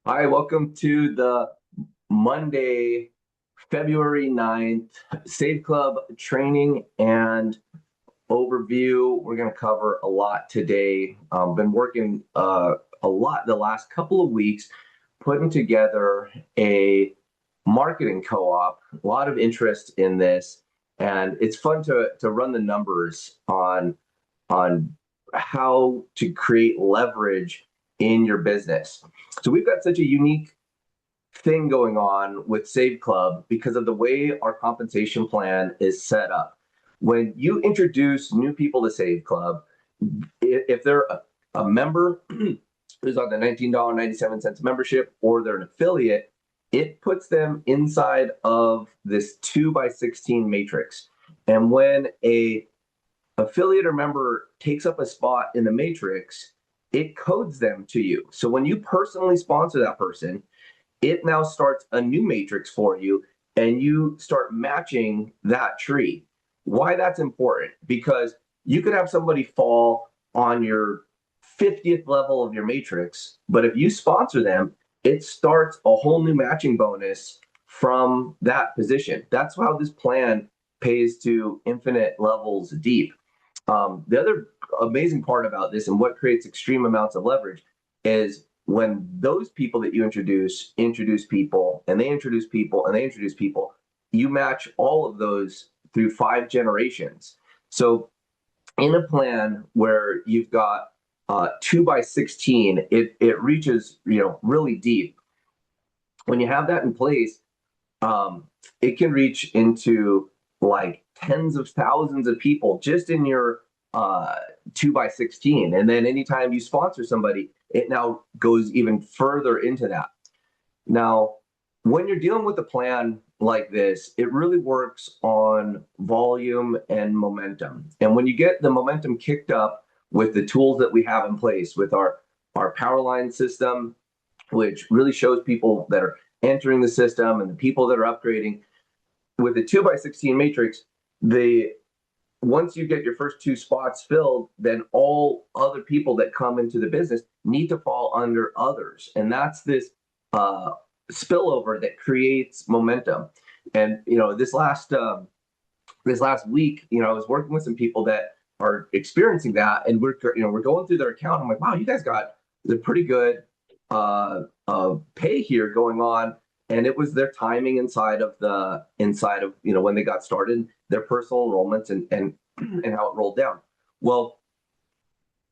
Hi, welcome to the Monday, February 9th Save Club training and overview. We're going to cover a lot today. Been working a lot the last couple of weeks putting together a marketing co-op. A lot of interest in this, and it's fun to run the numbers on how to create leverage in your business. So we've got such a unique thing going on with Save Club because of the way our compensation plan is set up. When you introduce new people to Save Club, if they're a member who's on the $19.97 membership or they're an affiliate, it puts them inside of this 2 by 16 matrix. And when a affiliate or member takes up a spot in the matrix, it codes them to you. So when you personally sponsor that person, it now starts a new matrix for you and you start matching that tree. Why that's important? Because you could have somebody fall on your 50th level of your matrix, but if you sponsor them, it starts a whole new matching bonus from that position. That's how this plan pays to infinite levels deep. The other amazing part about this and what creates extreme amounts of leverage is when those people that you introduce people and they introduce people and they introduce people, you match all of those through 5 generations. So in a plan where you've got 2 by 16, it reaches really deep. When you have that in place, it can reach into like tens of thousands of people just in your 2 by 16. And then anytime you sponsor somebody, it now goes even further into that. Now, when you're dealing with a plan like this, it really works on volume and momentum. And when you get the momentum kicked up with the tools that we have in place with our Powerline system, which really shows people that are entering the system and the people that are upgrading, with the 2 by 16 matrix, the once you get your first 2 spots filled, then all other people that come into the business need to fall under others. And that's this spillover that creates momentum. And this last week, I was working with some people that are experiencing that, and we're going through their account. I'm like, wow, you guys got the pretty good pay here going on, and it was their timing inside of when they got started, their personal enrollments and how it rolled down. Well,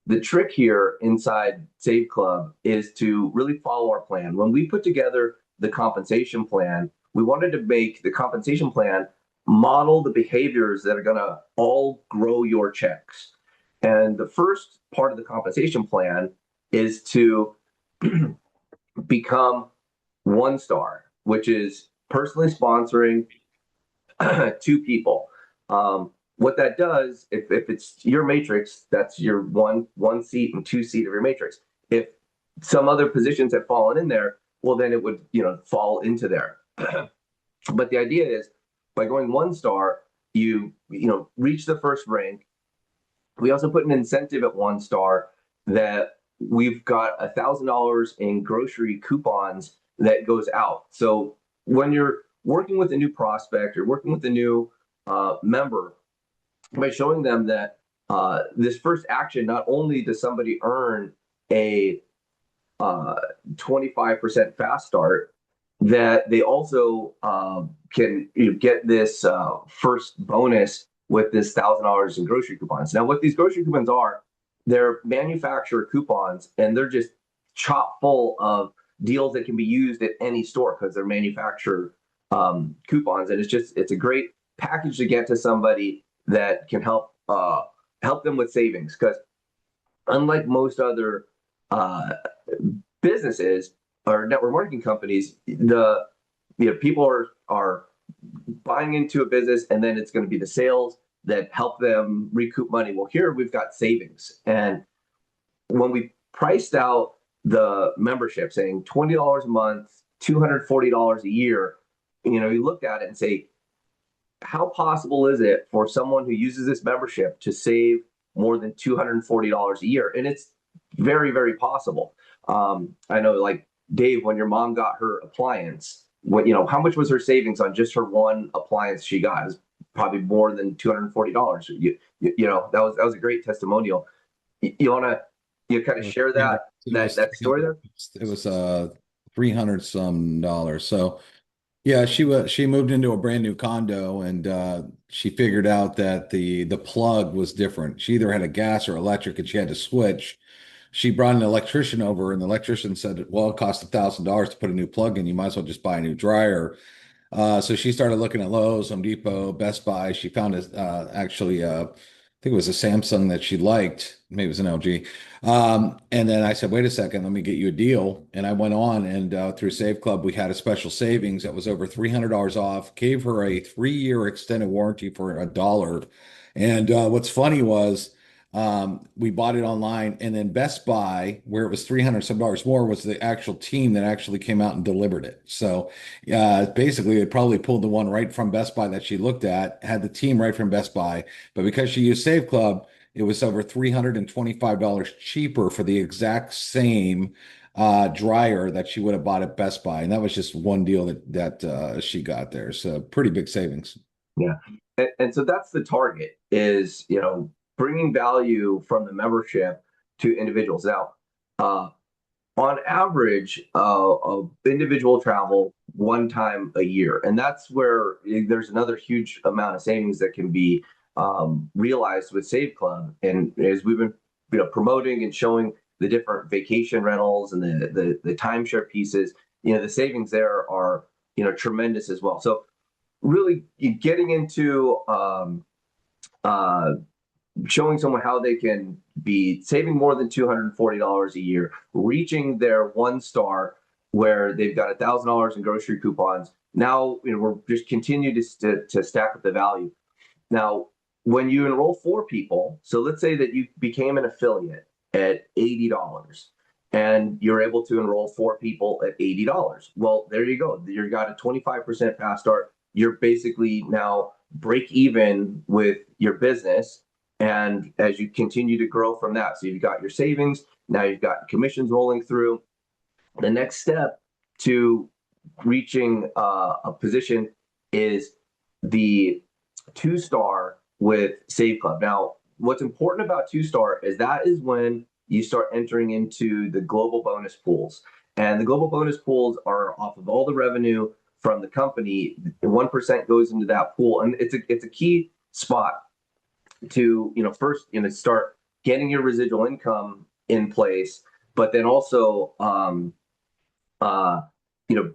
the trick here inside Save Club is to really follow our plan. When we put together the compensation plan, we wanted to make the compensation plan model the behaviors that are going to all grow your checks. And the first part of the compensation plan is to become 1 star, which is personally sponsoring 2 people. What that does, if it's your matrix, that's your one seat and 2 seat of your matrix. If some other positions have fallen in there, well, then it would fall into there. But the idea is by going 1 star, you reach the first rank. We also put an incentive at 1 star that we've got $1,000 in grocery coupons that goes out. So when you're working with a new prospect or working with a new member, by showing them that this first action, not only does somebody earn a 25% fast start, that they also can get this first bonus with this $1,000 in grocery coupons. Now, what these grocery coupons are, they're manufacturer coupons, and they're just chock full of deals that can be used at any store because they're manufacturer coupons, and it's a great package to get to somebody that can help them with savings. Because unlike most other businesses or network marketing companies, people are buying into a business and then it's going to be the sales that help them recoup money. Well, here we've got savings, and when we priced out the membership, saying $20 a month, $240 a year, you look at it and say, how possible is it for someone who uses this membership to save more than $240 a year? And it's very, very possible. I know, like Dave, when your mom got her appliance, what, how much was her savings on just her one appliance she got? It was probably more than $240. That was a great testimonial. You want to kind It of was share 300, it that was that story 300, there? it was 300 some dollars. So yeah, she moved into a brand new condo and she figured out that the plug was different. She either had a gas or electric and she had to switch. She brought an electrician over and the electrician said, well, it costs $1,000 to put a new plug in. You might as well just buy a new dryer. So she started looking at Lowe's, Home Depot, Best Buy. She found actually, I think it was a Samsung that she liked. Maybe it was an LG. And then I said, wait a second, let me get you a deal. And I went on and through Save Club, we had a special savings that was over $300 off, gave her a 3-year extended warranty for $1. And what's funny was we bought it online, and then Best Buy, where it was 300 some dollars more, was the actual team that actually came out and delivered it. So basically, they probably pulled the one right from Best Buy that she looked at, had the team right from Best Buy, but because she used Save Club, it was over $325 cheaper for the exact same dryer that she would have bought at Best Buy, and that was just one deal that she got there. So pretty big savings. Yeah. And so that's the target is, bringing value from the membership to individuals. Now, uh, on average, individual travel one time a year, and that's where there's another huge amount of savings that can be realized with Save Club. And as we've been, promoting and showing the different vacation rentals and the timeshare pieces, the savings there are tremendous as well. So really, getting into uh, showing someone how they can be saving more than $240 a year, reaching their 1 star where they've got $1,000 in grocery coupons. Now, we're just continue to stack up the value. Now, when you enroll 4 people, so let's say that you became an affiliate at $80 and you're able to enroll 4 people at $80. Well, there you go. You got a 25% fast start. You're basically now break even with your business. And as you continue to grow from that, so you've got your savings, now you've got commissions rolling through. The next step to reaching a position is the 2 star with Save Club. Now, what's important about 2 star is that is when you start entering into the global bonus pools. And the global bonus pools are off of all the revenue from the company. 1% goes into that pool. And it's a key spot to, first, start getting your residual income in place, but then also, uh, you know,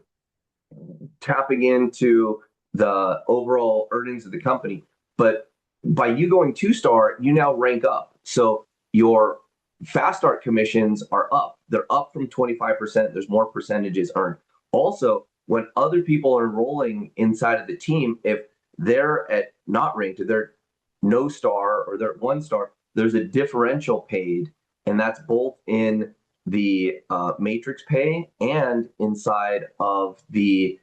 tapping into the overall earnings of the company. But by you going 2 star, you now rank up. So your fast start commissions are up. They're up from 25%. There's more percentages earned. Also, when other people are enrolling inside of the team, if they're at not ranked, they're no star or they're at 1 star, there's a differential paid. And that's both in the matrix pay and inside of the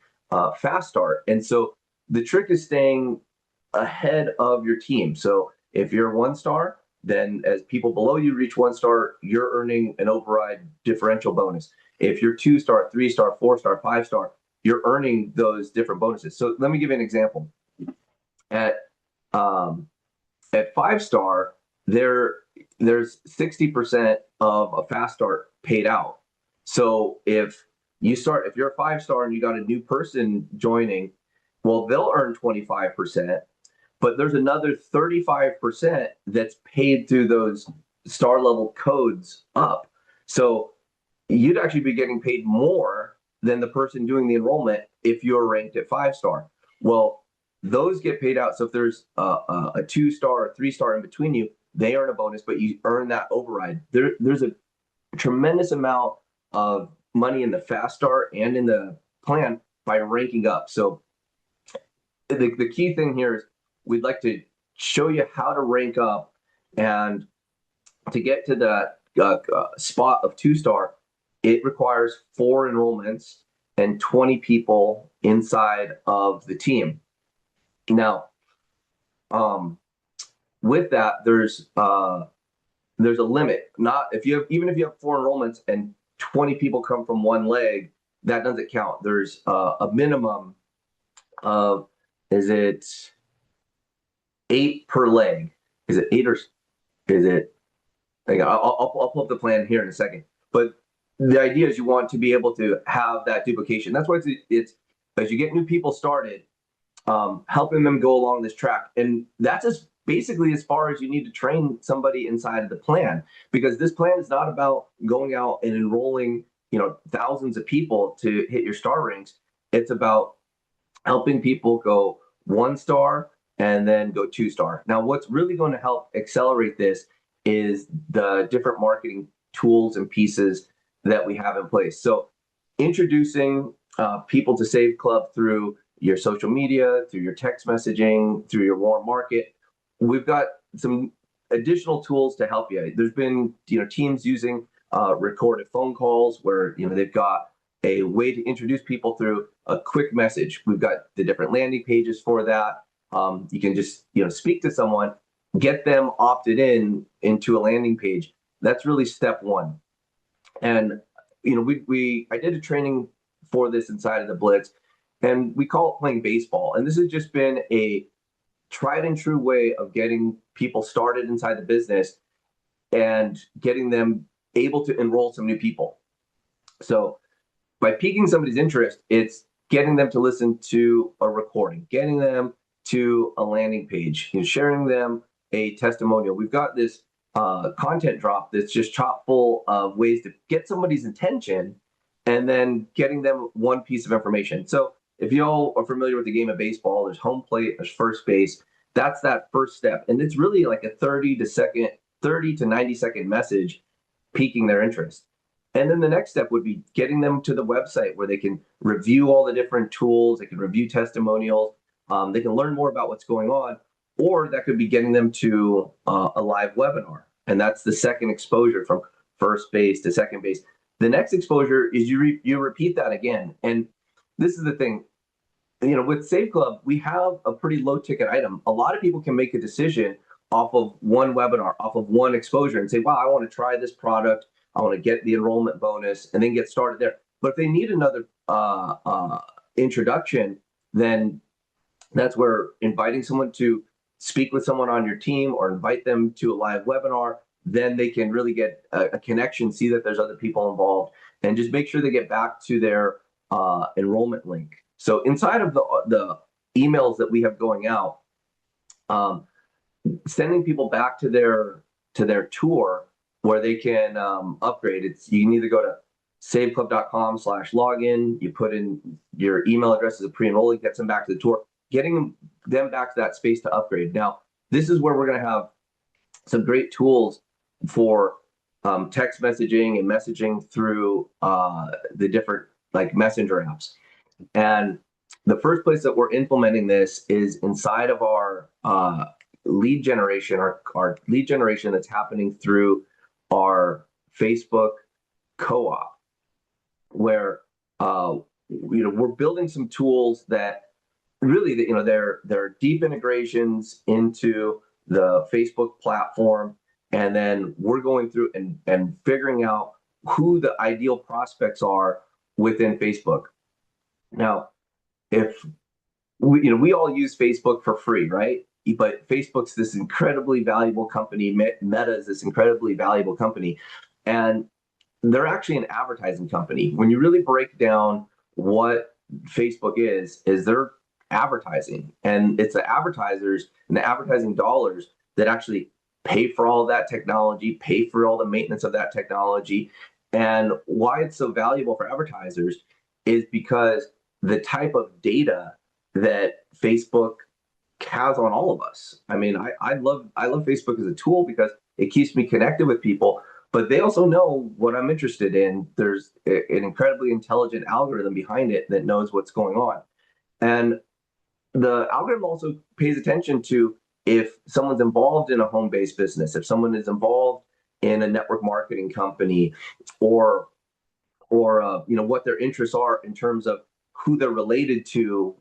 fast start. And so the trick is staying ahead of your team. So if you're 1 star, then as people below you reach 1 star, you're earning an override differential bonus. If you're 2 star, 3 star, 4 star, 5 star, you're earning those different bonuses. So let me give you an example. At um, at 5 star, there's 60% of a fast start paid out. So if you're a 5 star and you got a new person joining, well, they'll earn 25%, but there's another 35% that's paid through those star level codes up. So you'd actually be getting paid more than the person doing the enrollment if you're ranked at 5 star. Well, those get paid out. So if there's a 2 star or 3 star in between you, they earn a bonus, but you earn that override. There's a tremendous amount of money in the fast start and in the plan by ranking up. So the key thing here is we'd like to show you how to rank up, and to get to that spot of 2 star, it requires 4 enrollments and 20 people inside of the team. Now, um, with that, there's a limit. Not if you have even if you have 4 enrollments and 20 people come from one leg, that doesn't count. There's a minimum of, is it 8 per leg? Is it 8 or is it? I'll pull up the plan here in a second. But the idea is you want to be able to have that duplication. That's why it's as you get new people started, helping them go along this track. And that's as basically as far as you need to train somebody inside of the plan, because this plan is not about going out and enrolling, thousands of people to hit your star ranks. It's about helping people go 1 star and then go 2 star. Now, what's really going to help accelerate this is the different marketing tools and pieces that we have in place. So introducing people to Save Club through your social media, through your text messaging, through your warm market. We've got some additional tools to help you. There's been, teams using recorded phone calls where, they've got a way to introduce people through a quick message. We've got the different landing pages for that. You can just, speak to someone, get them opted into a landing page. That's really step one. And, I did a training for this inside of the Blitz, and we call it playing baseball. And this has just been a tried and true way of getting people started inside the business and getting them able to enroll some new people. So by piquing somebody's interest, it's getting them to listen to a recording, getting them to a landing page, sharing them a testimonial. We've got this content drop that's just chock full of ways to get somebody's attention and then getting them one piece of information. So if you all are familiar with the game of baseball, there's home plate, there's first base. That's that first step. And it's really like a 30 to 90 second message piquing their interest. And then the next step would be getting them to the website where they can review all the different tools, they can review testimonials, they can learn more about what's going on, or that could be getting them to a live webinar. And that's the second exposure from first base to second base. The next exposure is you repeat that again. And this is the thing, with Save Club, we have a pretty low ticket item. A lot of people can make a decision off of one webinar, off of one exposure and say, wow, I want to try this product. I want to get the enrollment bonus and then get started there. But if they need another introduction, then that's where inviting someone to speak with someone on your team or invite them to a live webinar, then they can really get a connection, see that there's other people involved, and just make sure they get back to their enrollment link. So inside of the emails that we have going out, sending people back to their tour where they can upgrade. You can either go to saveclub.com/login. You put in your email address as a pre-enrollee, gets them back to the tour, getting them back to that space to upgrade. Now, this is where we're going to have some great tools for text messaging and messaging through the different messenger apps. And the first place that we're implementing this is inside of our lead generation, our lead generation that's happening through our Facebook co-op, where we're building some tools that really, they're deep integrations into the Facebook platform, and then we're going through and figuring out who the ideal prospects are within Facebook. Now, if we all use Facebook for free, right? But Facebook's this incredibly valuable company. Meta is this incredibly valuable company, and they're actually an advertising company. When you really break down what Facebook is they're advertising, and it's the advertisers and the advertising dollars that actually pay for all of that technology, pay for all the maintenance of that technology. And why it's so valuable for advertisers is because the type of data that Facebook has on all of us. I mean, I love Facebook as a tool because it keeps me connected with people, but they also know what I'm interested in. There's an incredibly intelligent algorithm behind it that knows what's going on. And the algorithm also pays attention to if someone's involved in a home-based business, if someone is involved in a network marketing company, or what their interests are in terms of who they're related to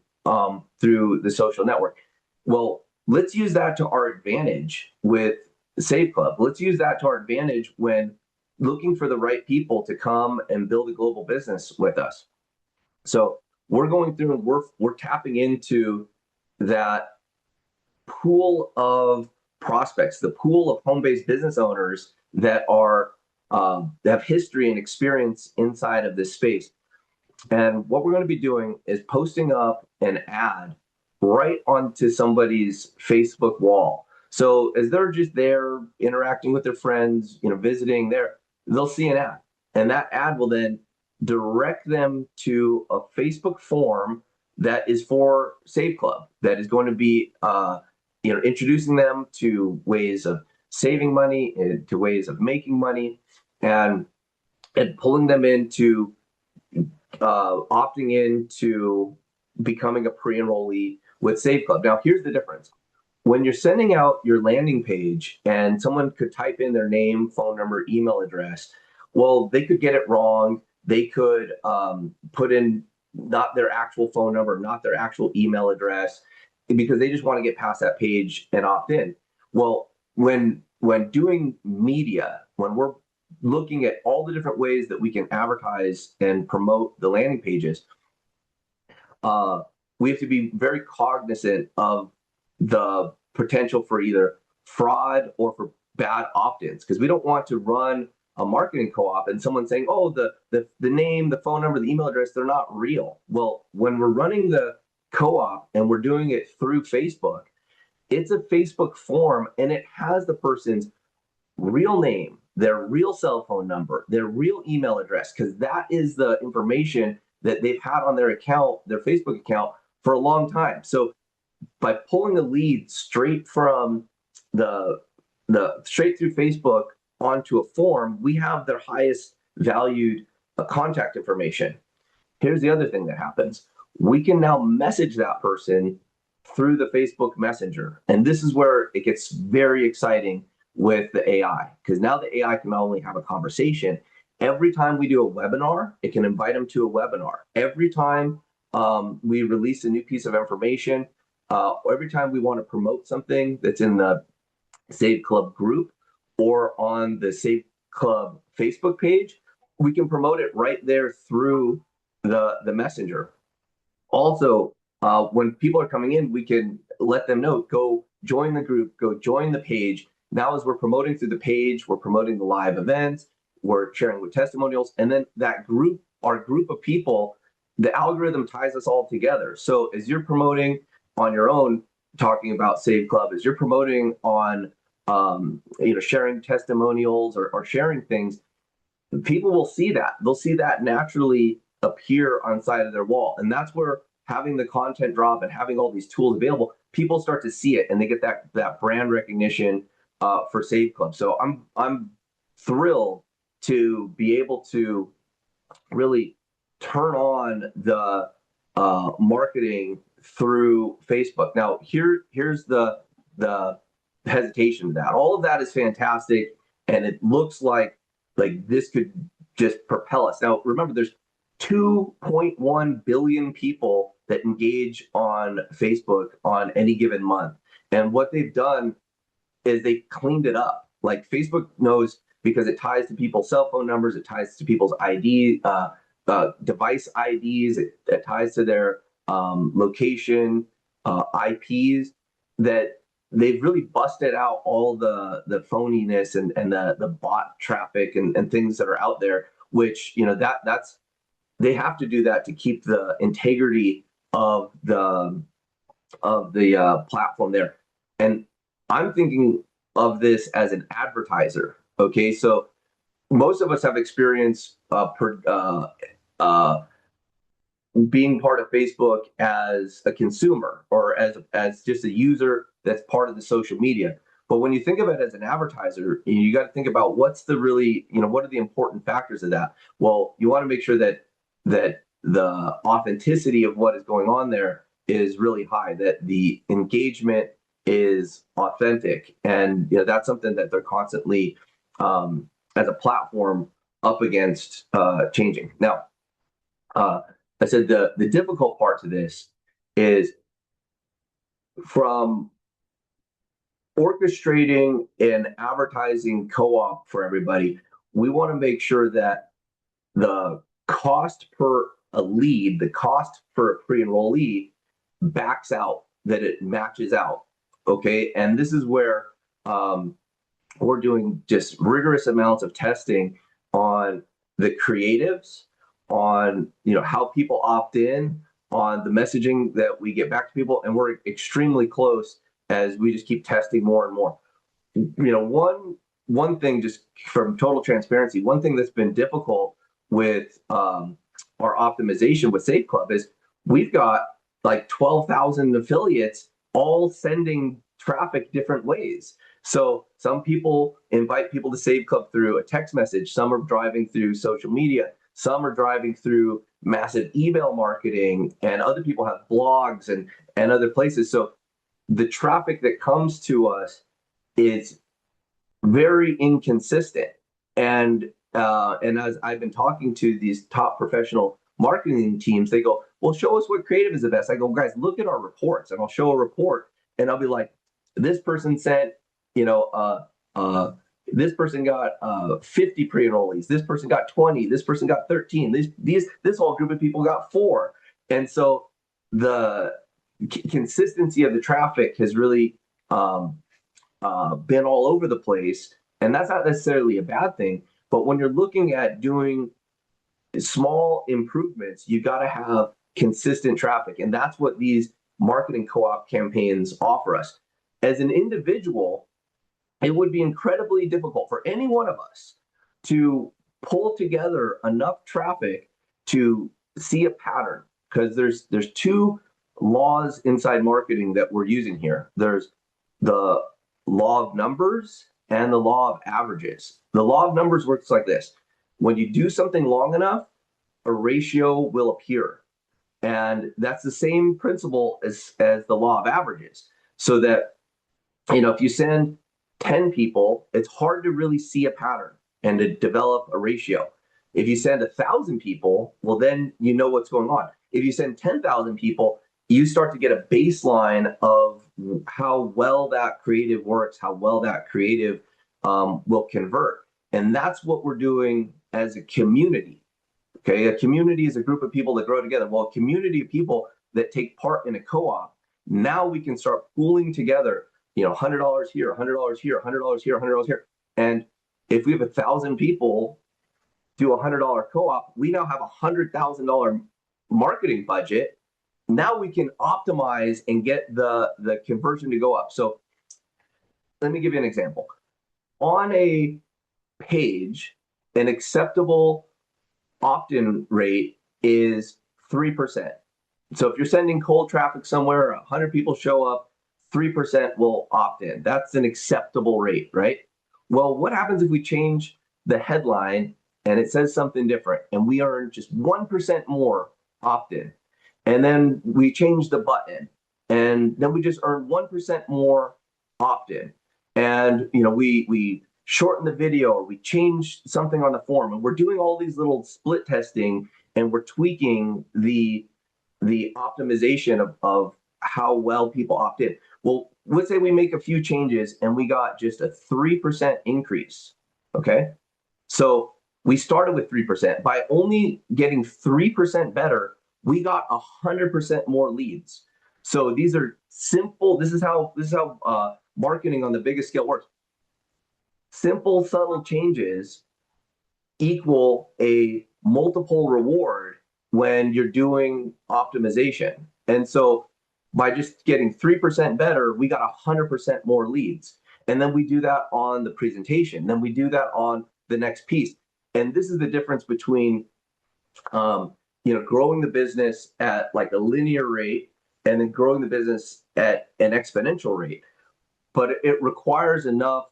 through the social network. Well, let's use that to our advantage with Save Club. Let's use that to our advantage when looking for the right people to come and build a global business with us. So we're going through and we're tapping into that pool of prospects, the pool of home-based business owners that are that have history and experience inside of this space. And what we're going to be doing is posting up an ad right onto somebody's Facebook wall. So as they're just there interacting with their friends, visiting there, they'll see an ad. And that ad will then direct them to a Facebook form that is for Save Club, that is going to be introducing them to ways of saving money, to ways of making money, and pulling them into opting into becoming a pre-enrollee with Save Club. Now, here's the difference. When you're sending out your landing page and someone could type in their name, phone number, email address, well, they could get it wrong. They could put in not their actual phone number, not their actual email address, because they just want to get past that page and opt in. Well, when doing media, when we're looking at all the different ways that we can advertise and promote the landing pages, we have to be very cognizant of the potential for either fraud or for bad opt-ins, because we don't want to run a marketing co-op and someone saying, oh, the name, the phone number, the email address, they're not real. Well, when we're running the co-op and we're doing it through Facebook, it's a Facebook form and it has the person's real name, their real cell phone number, their real email address, because that is the information that they've had on their account, their Facebook account, for a long time. So by pulling a lead straight from the straight through Facebook onto a form, we have their highest valued contact information. Here's the other thing that happens. We can now message that person through the Facebook Messenger. And this is where it gets very exciting with the AI, because now the AI can not only have a conversation, every time we do a webinar, it can invite them to a webinar. Every time we release a new piece of information, every time we want to promote something that's in the Save Club group or on the Save Club Facebook page, we can promote it right there through the messenger. Also, when people are coming in, we can let them know, go join the group, go join the page. Now, as we're promoting through the page, we're promoting the live events, we're sharing with testimonials, and then that group, our group of people, the algorithm ties us all together. So as you're promoting on your own, talking about Save Club, as you're promoting on, sharing testimonials or sharing things, people will see that. They'll see that naturally appear on side of their wall. And that's where having the content drop and having all these tools available, people start to see it and they get that brand recognition for Save Club. So I'm thrilled to be able to really turn on the marketing through Facebook. Now, here's the hesitation to that. All of that is fantastic, and it looks like this could just propel us. Now, remember, there's 2.1 billion people that engage on Facebook on any given month, and what they've done is they cleaned it up. Like, Facebook knows, because it ties to people's cell phone numbers, it ties to people's ID, device IDs, it ties to their location, IPs, that they've really busted out all the phoniness and the bot traffic and things that are out there, which, that's they have to do that to keep the integrity of the platform there. And I'm thinking of this as an advertiser. Okay, so most of us have experience being part of Facebook as a consumer or as just a user that's part of the social media. But when you think of it as an advertiser, you got to think about what's the really, what are the important factors of that? Well, you want to make sure that the authenticity of what is going on there is really high, that the engagement is authentic. And that's something that they're constantly, as a platform, up against changing. Now, I said the difficult part to this is from orchestrating an advertising co-op for everybody. we want to make sure that the cost per a lead, the cost for a pre-enrollee backs out, that it matches out. Okay. And this is where we're doing just rigorous amounts of testing on the creatives, on how people opt in, on the messaging that we get back to people, and we're extremely close as we just keep testing more and more. One thing, just from total transparency, one thing that's been difficult with our optimization with Safe Club is we've got like 12,000 affiliates all sending traffic different ways. So some people invite people to Save Club through a text message. Some are driving through social media. Some are driving through massive email marketing, and other people have blogs and other places. So the traffic that comes to us is very inconsistent. And as I've been talking to these top professional marketing teams, they go, "Well, show us what creative is the best." I go, "Guys, look at our reports," and I'll show a report, and I'll be like, "This person sent, you know, this person got 50 pre-enrollees. This person got 20. This person got 13. This whole group of people got 4." And so the consistency of the traffic has really been all over the place, and that's not necessarily a bad thing. But when you're looking at doing small improvements, you got to have consistent traffic, and that's what these marketing co-op campaigns offer us. As an individual, it would be incredibly difficult for any one of us to pull together enough traffic to see a pattern, because there's two laws inside marketing that we're using here. There's the law of numbers and the law of averages. The law of numbers works like this: when you do something long enough, a ratio will appear. And that's the same principle as the law of averages. So that, if you send 10 people, it's hard to really see a pattern and to develop a ratio. If you send 1,000 people, well, then you know what's going on. If you send 10,000 people, you start to get a baseline of how well that creative works, how well that creative will convert. And that's what we're doing as a community. Okay, a community is a group of people that grow together. Well, a community of people that take part in a co-op, now we can start pooling together, $100 here, $100 here, $100 here, $100 here. And if we have 1,000 people do a $100 co-op, we now have $100,000 marketing budget. Now we can optimize and get the conversion to go up. So let me give you an example. On a page, an acceptable opt-in rate is 3%. So if you're sending cold traffic somewhere, 100 people show up, 3% will opt in. That's an acceptable rate, right? Well, what happens if we change the headline and it says something different and we earn just 1% more opt-in? And then we change the button and then we just earn 1% more opt-in. And we shorten the video, or we change something on the form, and we're doing all these little split testing, and we're tweaking the optimization of how well people opt in. Well, let's say we make a few changes and we got just a 3% increase. Okay. So we started with 3%. By only getting 3% better, we got 100% more leads. So these are simple. This is how marketing on the biggest scale works. Simple, subtle changes equal a multiple reward when you're doing optimization. And so by just getting 3% better, we got 100% more leads. And then we do that on the presentation. Then we do that on the next piece. And this is the difference between, growing the business at like a linear rate and then growing the business at an exponential rate. But it requires enough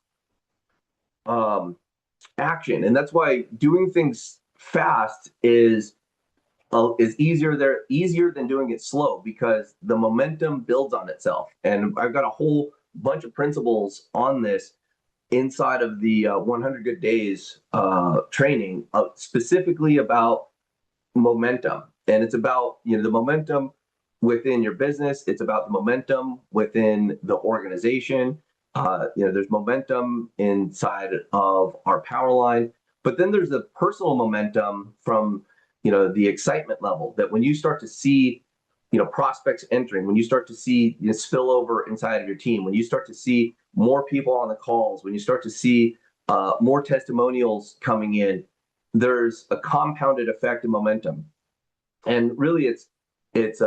action, and that's why doing things fast is easier than doing it slow, because the momentum builds on itself. And I've got a whole bunch of principles on this inside of the 100 Good Days training, specifically about momentum. And it's about the momentum within your business. It's about the momentum within the organization. There's momentum inside of our power line. But then there's the personal momentum from, the excitement level that when you start to see, prospects entering, when you start to see spillover inside of your team, when you start to see more people on the calls, when you start to see more testimonials coming in, there's a compounded effect of momentum. And really, it's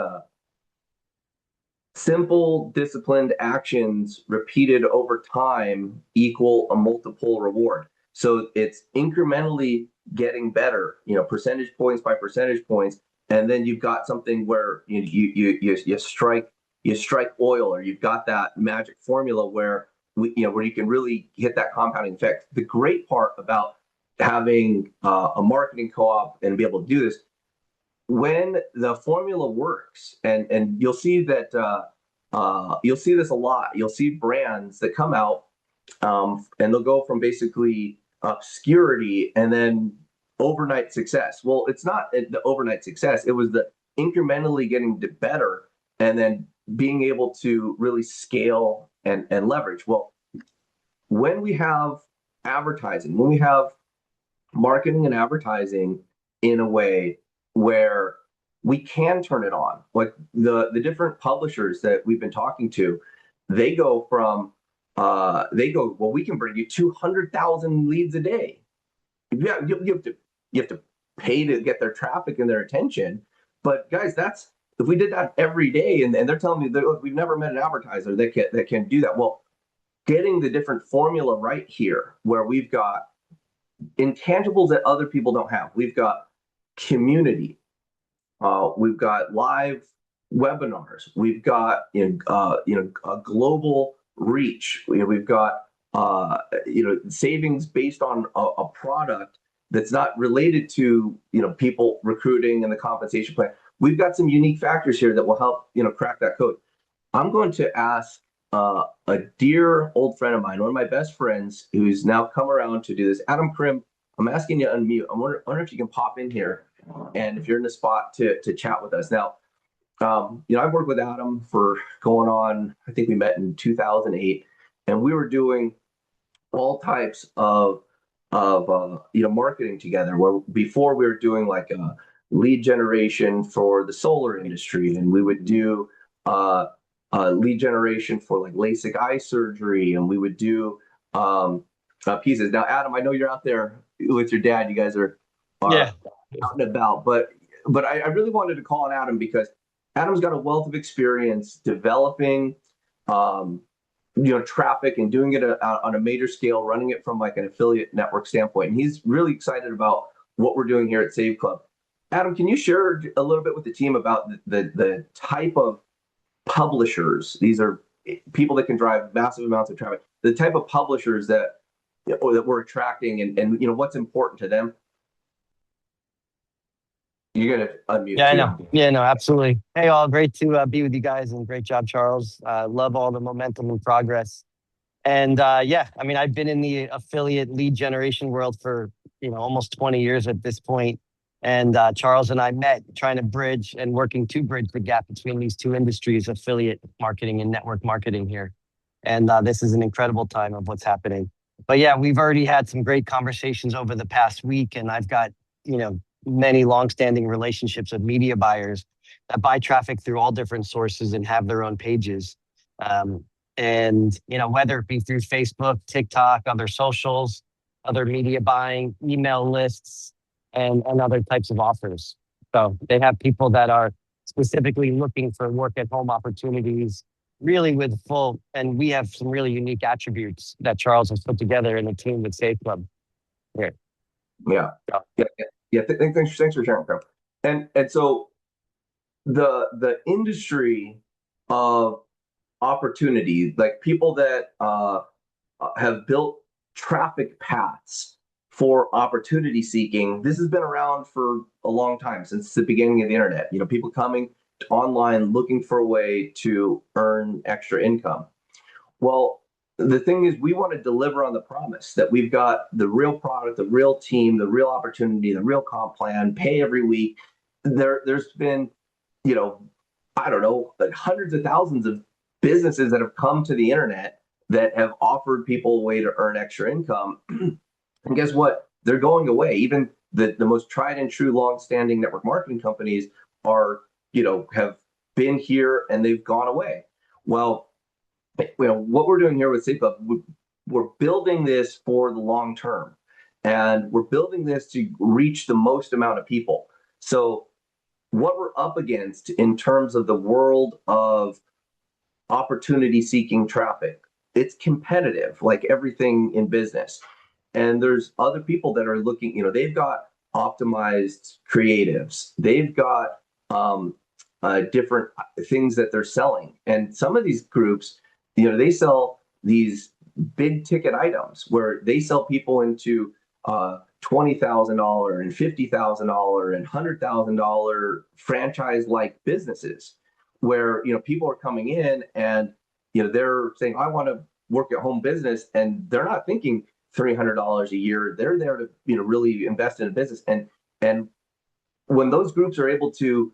simple, disciplined actions repeated over time equal a multiple reward. So it's incrementally getting better, percentage points by percentage points, and then you've got something where you strike oil, or you've got that magic formula where where you can really hit that compounding effect. The great part about having a marketing co-op and be able to do this, when the formula works, and you'll see that you'll see this a lot. You'll see brands that come out, and they'll go from basically obscurity and then overnight success. Well, it's not the overnight success. It was the incrementally getting better and then being able to really scale and leverage. Well, when we have advertising, when we have marketing and advertising in a way where we can turn it on, like the different publishers that we've been talking to, they go from well, we can bring you 200,000 leads a day. Yeah, you have to pay to get their traffic and their attention. But guys, that's if we did that every day, and they're telling me that, look, we've never met an advertiser that can do that. Well, getting the different formula right here, where we've got intangibles that other people don't have. We've got community. We've got live webinars. We've got a global reach. We've got savings based on a product that's not related to people recruiting and the compensation plan. We've got some unique factors here that will help crack that code. I'm going to ask a dear old friend of mine, one of my best friends, who's now come around to do this. Adam Krim, I'm asking you to unmute. I wonder if you can pop in here, and if you're in the spot to chat with us. Now, I've worked with Adam for going on, I think we met in 2008, and we were doing all types of marketing together. Where before we were doing like lead generation for the solar industry, and we would do lead generation for like LASIK eye surgery, and we would do pieces. Now, Adam, I know you're out there with your dad. You guys are Yeah. out and about, but I really wanted to call on Adam because Adam's got a wealth of experience developing traffic and doing it on a major scale, running it from like an affiliate network standpoint. And he's really excited about what we're doing here at Save Club. Adam, can you share a little bit with the team about the type of publishers? These are people that can drive massive amounts of traffic. The type of publishers that we're attracting, and what's important to them. You're gonna unmute. Yeah, I too. know. Yeah, no, absolutely. Hey, all, great to be with you guys, and great job, Charles. Love all the momentum and progress. And yeah, I mean, I've been in the affiliate lead generation world for almost 20 years at this point. And Charles and I met trying to bridge and working to bridge the gap between these two industries, affiliate marketing and network marketing here. And this is an incredible time of what's happening. But yeah, we've already had some great conversations over the past week, and I've got many longstanding relationships with media buyers that buy traffic through all different sources and have their own pages. And whether it be through Facebook, TikTok, other socials, other media buying, email lists, and other types of offers. So they have people that are specifically looking for work at home opportunities, really with full, and we have some really unique attributes that Charles has put together in a team with Safe Club. Yeah. Thanks for sharing, Crum. And so the industry of opportunity, like people that have built traffic paths for opportunity seeking, this has been around for a long time, since the beginning of the internet. People coming online looking for a way to earn extra income. Well, the thing is, we want to deliver on the promise that we've got the real product, the real team, the real opportunity, the real comp plan, pay every week. There's been, I don't know, like hundreds of thousands of businesses that have come to the internet that have offered people a way to earn extra income. And guess what? they're going away. Even the most tried and true long-standing network marketing companies are, have been here and they've gone away. Well, what we're doing here with Safe Club, we're building this for the long term, and we're building this to reach the most amount of people. So what we're up against in terms of the world of opportunity seeking traffic, it's competitive like everything in business. And there's other people that are looking, they've got optimized creatives, they've got different things that they're selling. And some of these groups, they sell these big ticket items where they sell people into $20,000 and $50,000 and $100,000 franchise like businesses, where people are coming in and they're saying, I want to work at home business, and they're not thinking $300 a year. They're there to really invest in a business. And when those groups are able to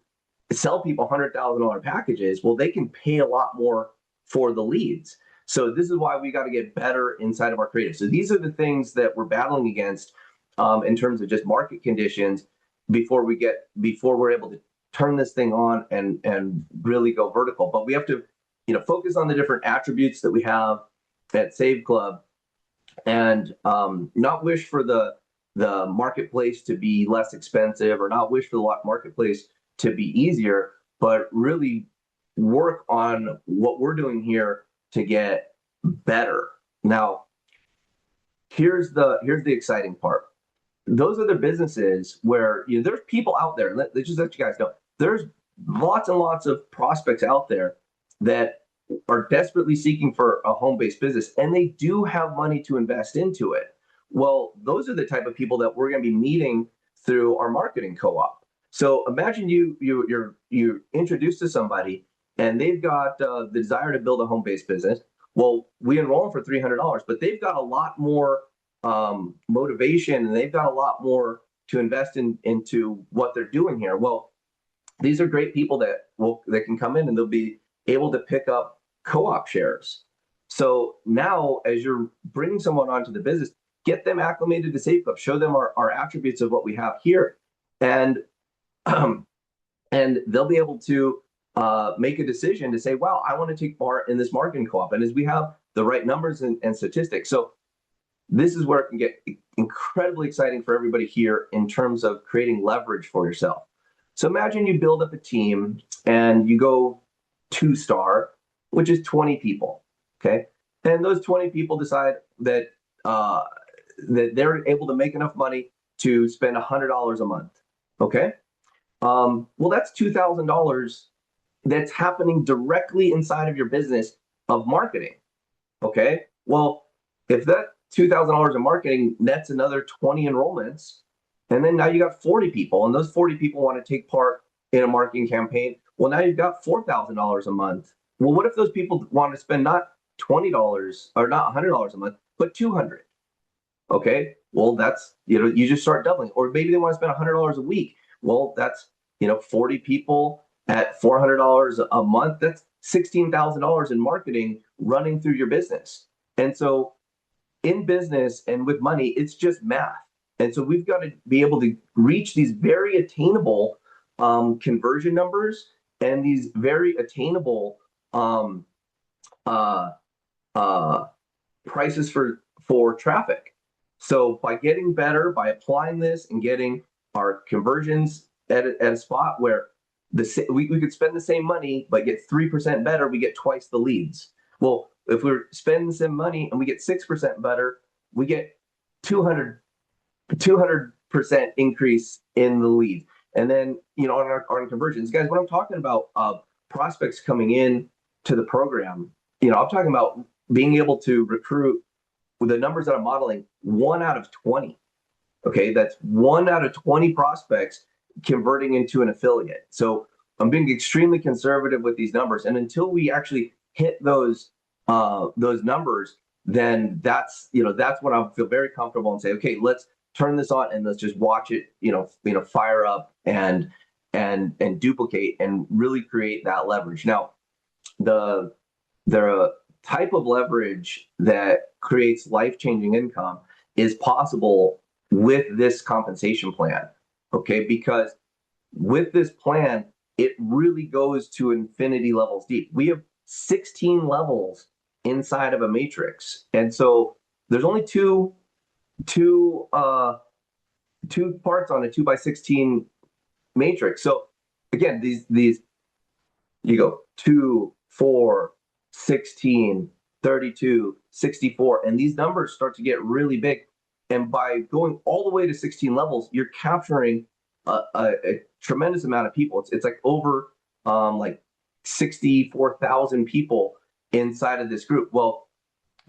sell people $100,000 packages, well, they can pay a lot more for the leads. So this is why we got to get better inside of our creative. So these are the things that we're battling against in terms of just market conditions before we're able to turn this thing on and really go vertical. But we have to focus on the different attributes that we have at Save Club, and not wish for the marketplace to be less expensive, or not wish for the marketplace to be easier, but really work on what we're doing here to get better. Now, here's the exciting part. Those are the businesses where there's people out there. Let's just let you guys know, there's lots and lots of prospects out there that are desperately seeking for a home-based business, and they do have money to invest into it. Well, those are the type of people that we're going to be meeting through our marketing co-op. So imagine you're introduced to somebody and they've got the desire to build a home-based business. Well, we enroll them for $300, but they've got a lot more motivation, and they've got a lot more to invest into what they're doing here. Well, these are great people that can come in and they'll be able to pick up co-op shares. So now, as you're bringing someone onto the business, get them acclimated to Safe Club, show them our attributes of what we have here, and they'll be able to make a decision to say, wow, I want to take part in this marketing co-op. And as we have the right numbers and statistics, so this is where it can get incredibly exciting for everybody here in terms of creating leverage for yourself. So imagine you build up a team and you go 2-star, which is 20 people, okay? And those 20 people decide that that they're able to make enough money to spend $100 a month, okay? Well, that's $2,000 that's happening directly inside of your business of marketing, okay? Well, if that $2,000 in marketing nets another 20 enrollments, and then now you got 40 people, and those 40 people want to take part in a marketing campaign. Well, now you've got $4,000 a month. Well, what if those people want to spend not $20 or not $100 a month, but $200? Okay, well, that's, you just start doubling. Or maybe they want to spend $100 a week. Well, that's, 40 people at $400 a month. That's $16,000 in marketing running through your business. And so in business and with money, it's just math. And so we've got to be able to reach these very attainable conversion numbers and these very attainable prices for traffic. So by getting better, by applying this and getting our conversions at a spot where we could spend the same money but get 3% better, we get twice the leads. Well, if we're spending the same money and we get 6% better, we get 200% increase in the lead. And then, on our conversions, guys, when I'm talking about prospects coming in to the program, I'm talking about being able to recruit, with the numbers that I'm modeling, 1 out of 20. Okay, that's 1 out of 20 prospects converting into an affiliate. So I'm being extremely conservative with these numbers, and until we actually hit those numbers, then that's when I feel very comfortable and say, okay, let's turn this on and let's just watch it, fire up and duplicate and really create that leverage. Now, the type of leverage that creates life-changing income is possible with this compensation plan. Okay, because with this plan, it really goes to infinity levels deep. We have 16 levels inside of a matrix, and so there's only two parts on a 2x16 matrix. So again, these you go 2, 4, 16, 32, 64, and these numbers start to get really big. And by going all the way to 16 levels, you're capturing a tremendous amount of people. It's like over like 64,000 people inside of this group. Well,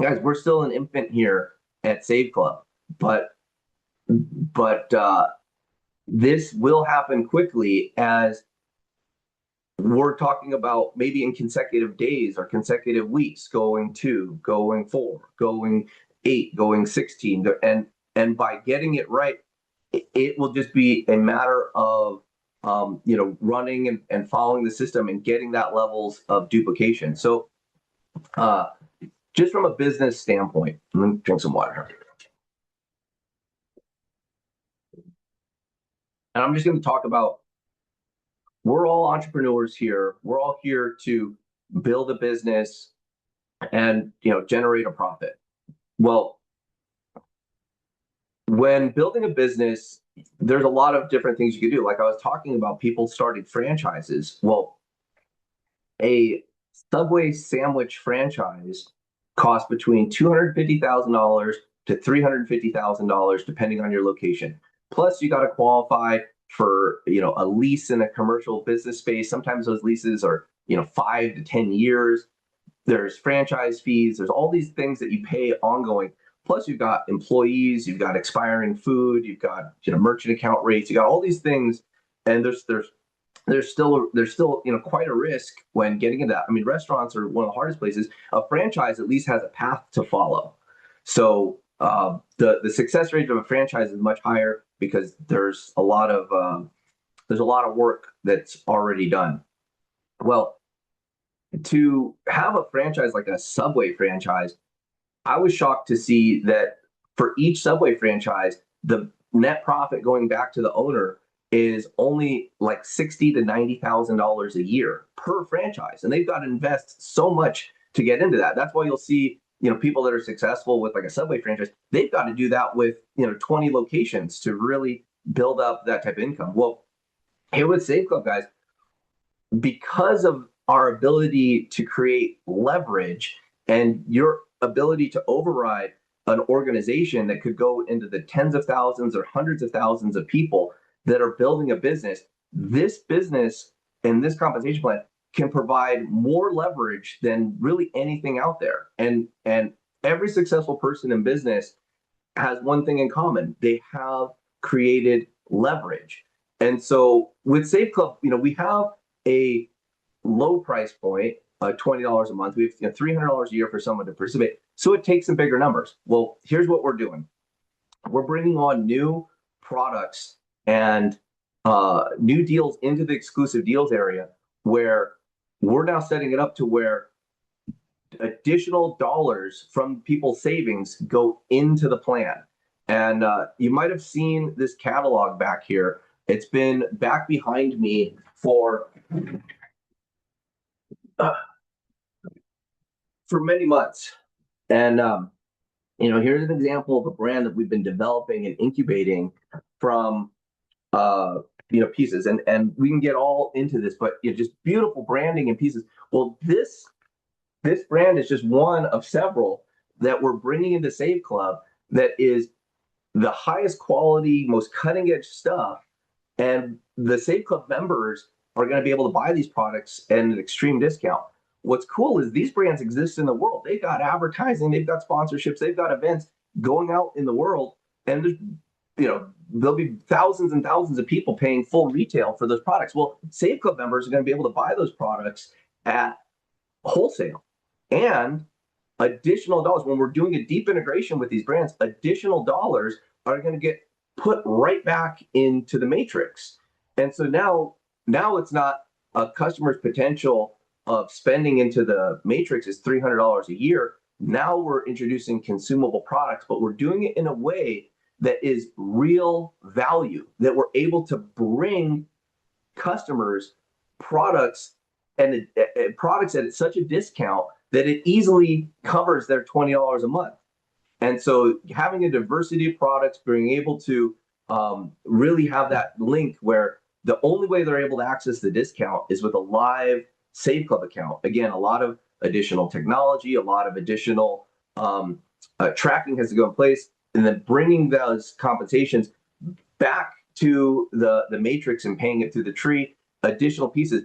guys, we're still an infant here at Save Club, but this will happen quickly, as we're talking about maybe in consecutive days or consecutive weeks, going 2, going 4, going 8, going 16, and by getting it right, it will just be a matter of running and following the system and getting that levels of duplication. So just from a business standpoint, let me drink some water. And I'm just going to talk about, we're all entrepreneurs here. We're all here to build a business and generate a profit. Well, when building a business, there's a lot of different things you can do. Like I was talking about, people starting franchises. Well, a Subway sandwich franchise costs between $250,000 to $350,000, depending on your location. Plus, you got to qualify for a lease in a commercial business space. Sometimes those leases are 5 to 10 years. There's franchise fees. There's all these things that you pay ongoing. Plus, you've got employees. You've got expiring food. You've got merchant account rates. You got all these things, and there's still quite a risk when getting into that. I mean, restaurants are one of the hardest places. A franchise at least has a path to follow. So the success rate of a franchise is much higher because there's a lot of work that's already done. Well, to have a franchise like a Subway franchise, I was shocked to see that for each Subway franchise, the net profit going back to the owner is only like $60,000 to $90,000 a year per franchise, and they've got to invest so much to get into that. That's why you'll see people that are successful with like a Subway franchise, they've got to do that with 20 locations to really build up that type of income. Well, here with Save Club, guys, because of our ability to create leverage and your ability to override an organization that could go into the tens of thousands or hundreds of thousands of people that are building a business, this business and this compensation plan can provide more leverage than really anything out there. And every successful person in business has one thing in common: they have created leverage. And so with Save Club, we have a low price point, $20 a month. We have $300 a year for someone to participate. So it takes some bigger numbers. Well, here's what we're doing: we're bringing on new products and new deals into the exclusive deals area, where we're now setting it up to where additional dollars from people's savings go into the plan. And you might have seen this catalog back here. It's been back behind me for many months. And here's an example of a brand that we've been developing and incubating from pieces, and we can get all into this, but just beautiful branding and pieces. Well, this brand is just one of several that we're bringing into Save Club that is the highest quality, most cutting edge stuff, and the Save Club members are going to be able to buy these products at an extreme discount. What's cool is these brands exist in the world. They've got advertising, they've got sponsorships, they've got events going out in the world, and there'll be thousands and thousands of people paying full retail for those products. Well, Save Club members are going to be able to buy those products at wholesale, and additional dollars, when we're doing a deep integration with these brands, additional dollars are going to get put right back into the matrix. And so now it's not a customer's potential of spending into the matrix is $300 a year. Now we're introducing consumable products, but we're doing it in a way that is real value, that we're able to bring customers products and products at such a discount that it easily covers their $20 a month. And so having a diversity of products, being able to really have that link where the only way they're able to access the discount is with a live Save Club account. Again, a lot of additional technology, a lot of additional tracking has to go in place, and then bringing those compensations back to the matrix and paying it through the tree, additional pieces.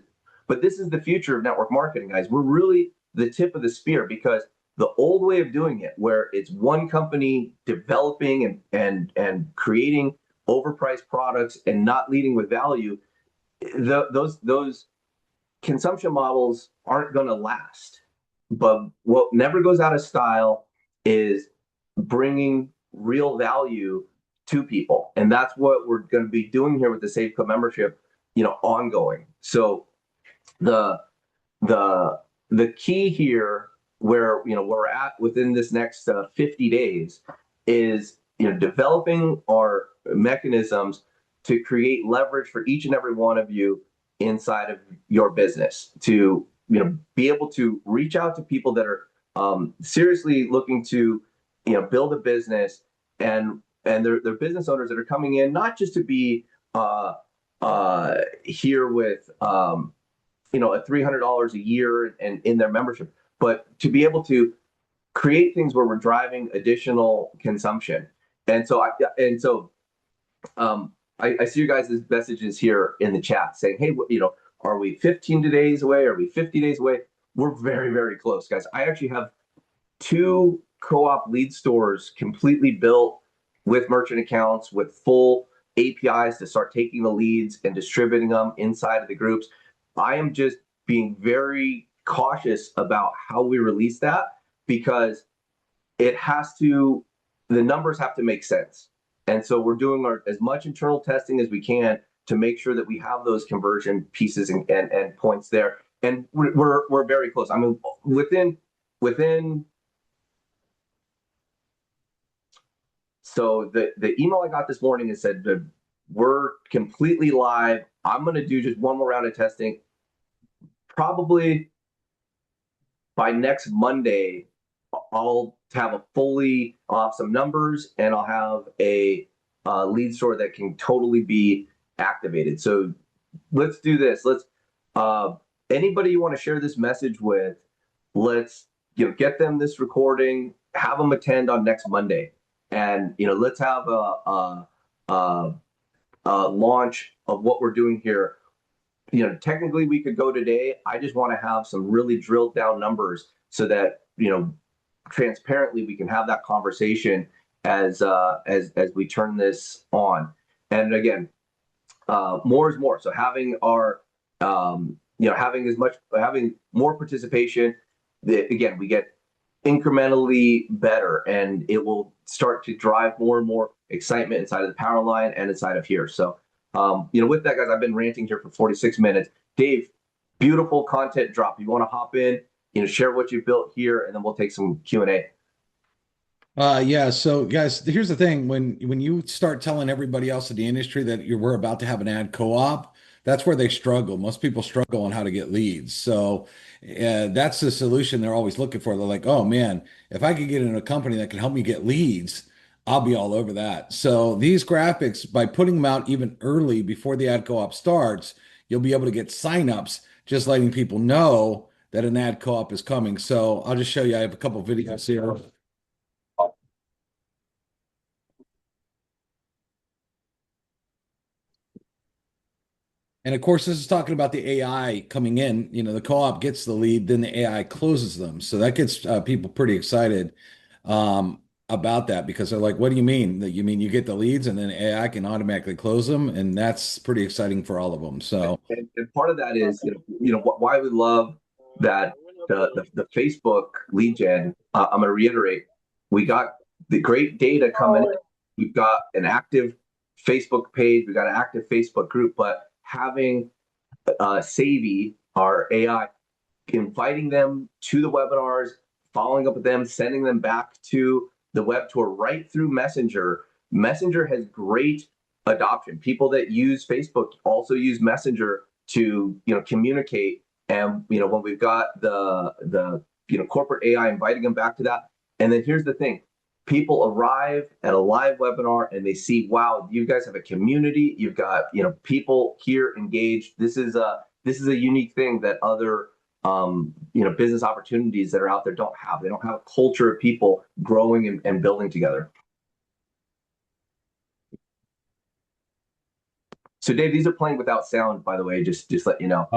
But this is the future of network marketing, guys. We're really the tip of the spear, because the old way of doing it, where it's one company developing and creating overpriced products and not leading with value, those consumption models aren't going to last. But what never goes out of style is bringing real value to people, and that's what we're going to be doing here with the Save Club membership, ongoing. So the key here, where we're at within this next 50 days, is developing our mechanisms to create leverage for each and every one of you inside of your business, to be able to reach out to people that are seriously looking to build a business, and they're business owners that are coming in not just to be here with a $300 a year and in their membership, but to be able to create things where we're driving additional consumption. And so I see you guys' messages here in the chat saying, hey, are we 15 days away? Are we 50 days away? We're very, very close, guys. I actually have 2 co-op lead stores completely built with merchant accounts, with full APIs to start taking the leads and distributing them inside of the groups. I am just being very cautious about how we release that, because the numbers have to make sense. And so we're doing as much internal testing as we can to make sure that we have those conversion pieces and points there. And we're very close. I mean, within. So the email I got this morning has said that we're completely live. I'm going to do just one more round of testing. Probably by next Monday, I'll have some numbers, and I'll have a lead store that can totally be activated. So let's do this. Anybody you want to share this message with, let's get them this recording, have them attend on next Monday, and let's have a launch of what we're doing here. Technically we could go today. I just want to have some really drilled down numbers so that transparently we can have that conversation as we turn this on. And again, more is more. So having having more participation, again, we get incrementally better, and it will start to drive more and more excitement inside of the Power Line and inside of here. So with that, guys, I've been ranting here for 46 minutes. Dave, beautiful content drop. You want to hop in, share what you built here, and then we'll take some Q&A. Yeah. So guys, here's the thing. When you start telling everybody else in the industry that we're about to have an ad co-op, that's where they struggle. Most people struggle on how to get leads. So that's the solution they're always looking for. They're like, oh man, if I could get in a company that can help me get leads, I'll be all over that. So these graphics, by putting them out even early before the ad co-op starts, you'll be able to get signups, just letting people know that an ad co-op is coming. So I'll just show you. I have a couple of videos here. And of course, this is talking about the AI coming in. The co-op gets the lead, then the AI closes them. So that gets people pretty excited about that, because they're like, what do you mean? That you mean you get the leads and then AI can automatically close them? And that's pretty exciting for all of them. So and part of that is why we love that the Facebook lead gen. I'm going to reiterate, we got the great data coming in. We've got an active Facebook page, we've got an active Facebook group, but having Savvy, our AI, inviting them to the webinars, following up with them, sending them back to the web tour right through Messenger, Messenger has great adoption. People that use Facebook also use Messenger to, communicate. And, when we've got the corporate AI inviting them back to that. And then here's the thing. People arrive at a live webinar and they see, wow, you guys have a community. You've got, people here engaged. This is a unique thing that other business opportunities that are out there don't have. They don't have a culture of people growing and building together. So Dave, these are playing without sound, by the way, just let you know.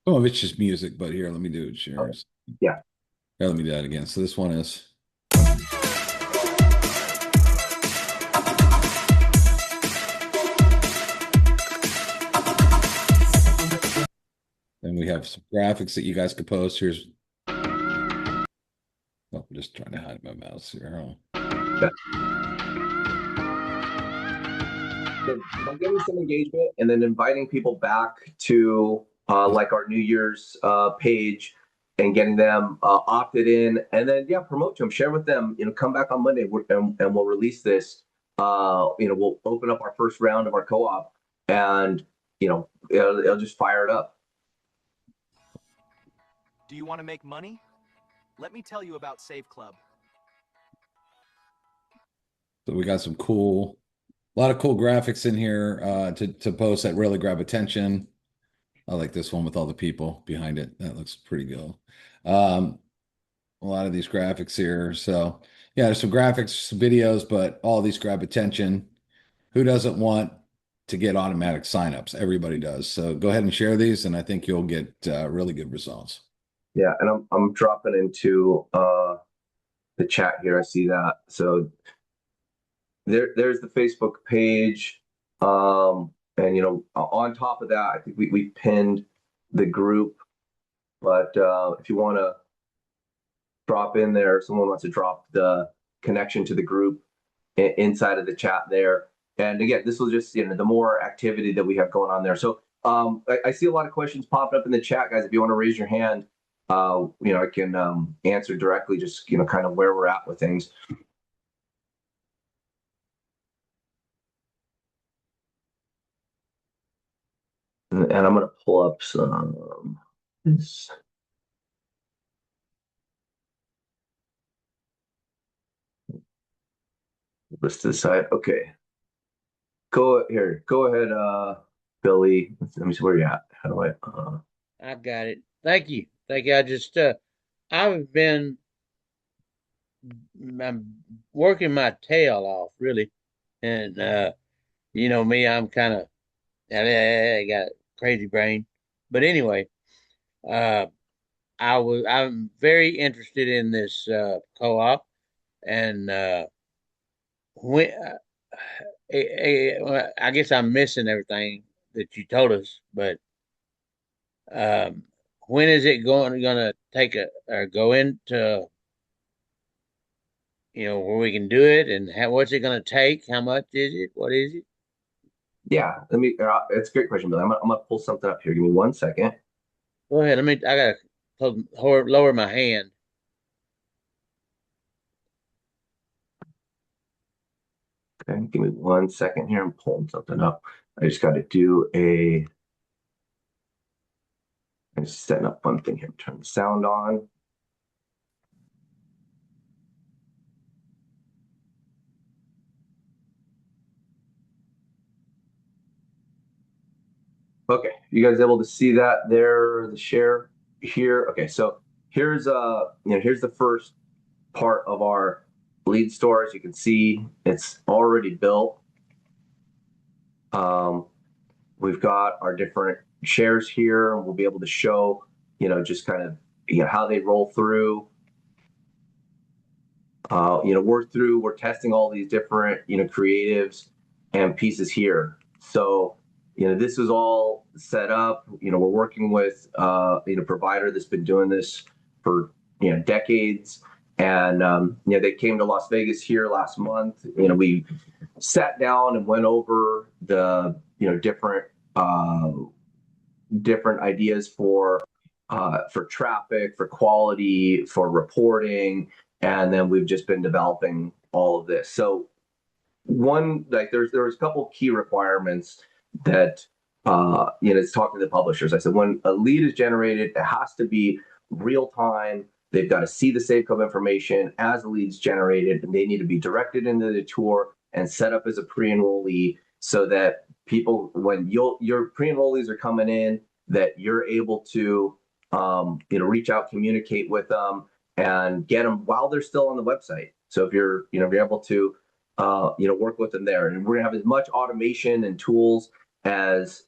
Oh, it's just music, but here, let me do it. Shares. Yeah. Here, let me do that again. So this one is. And we have some graphics that you guys could post. Here's. Oh, I'm just trying to hide my mouse here. Yeah. So by getting some engagement and then inviting people back to like our New Year's page and getting them opted in, and then promote to them, share with them. Come back on Monday and we'll release this. We'll open up our first round of our co-op, and it'll just fire it up. Do you want to make money? Let me tell you about Save Club. So we got a lot of cool graphics in here to post that really grab attention. I like this one with all the people behind it. That looks pretty good. A lot of these graphics here. So yeah, there's some graphics, some videos, but all these grab attention. Who doesn't want to get automatic signups? Everybody does. So go ahead and share these, and I think you'll get really good results. Yeah, and I'm dropping into the chat here. I see that. So there's the Facebook page. And on top of that, I think we pinned the group. But if you want to drop in there, someone wants to drop the connection to the group inside of the chat there. And again, this will just, the more activity that we have going on there. So I see a lot of questions popping up in the chat, guys. If you want to raise your hand, I can answer directly, just kind of where we're at with things. And I'm going to pull up some. Let's decide. Okay. Go ahead, Billy. Let me see where you're at. How do I? I got it. Thank you. I just I've been I'm working my tail off really, and me, I'm kind of I got a crazy brain, but anyway, I'm very interested in this co-op, and when I guess I'm missing everything that you told us, but when is it gonna take or go into where we can do it, and what's it gonna take? How much is it? What is it? Yeah, it's a great question, Billy. I'm gonna pull something up here. Give me 1 second. Go ahead. I gotta lower my hand. Okay, give me 1 second here. I'm pulling something up. I just got to I'm just setting up one thing here. Turn the sound on. Okay, you guys able to see that there, the share here? Okay, so here's here's the first part of our lead store. As you can see, it's already built. We've got our different shares here, and we'll be able to show, just kind of, how they roll through. We're testing all these different, creatives and pieces here. So, this is all set up. We're working with, provider that's been doing this for, decades. And, they came to Las Vegas here last month. We sat down and went over the, different ideas for traffic, for quality, for reporting. And then we've just been developing all of this. So one, like there's a couple key requirements that it's talking to the publishers. I said when a lead is generated, it has to be real time. They've got to see the Save Club information as the lead's generated, and they need to be directed into the tour and set up as a pre-enrollee so that people, when your pre-enrollees are coming in, that you're able to reach out, communicate with them, and get them while they're still on the website. So if you're able to work with them there, and we're gonna have as much automation and tools as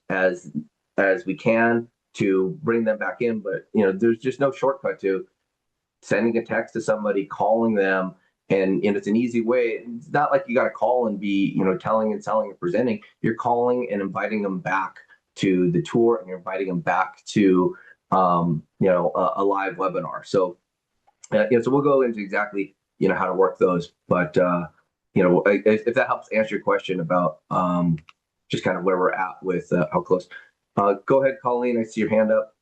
we can to bring them back in. But there's just no shortcut to sending a text to somebody, calling them, and it's an easy way. It's not like you got to call and be telling and selling and presenting. You're calling and inviting them back to the tour, and you're inviting them back to a live webinar. So so we'll go into exactly how to work those, but if that helps answer your question about just kind of where we're at with how close. Go ahead, Colleen. I see your hand up.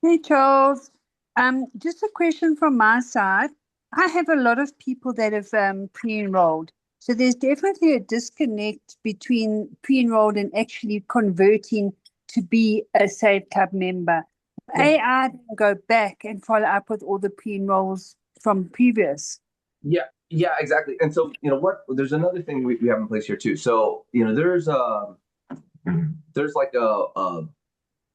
Hey, Charles. Just a question from my side. I have a lot of people that have pre-enrolled. So there's definitely a disconnect between pre-enrolled and actually converting to be a Save Club member. Yeah. I go back and follow up with all the pre-enrolls from previous. Yeah, exactly. And so, there's another thing we have in place here too. So, there's like a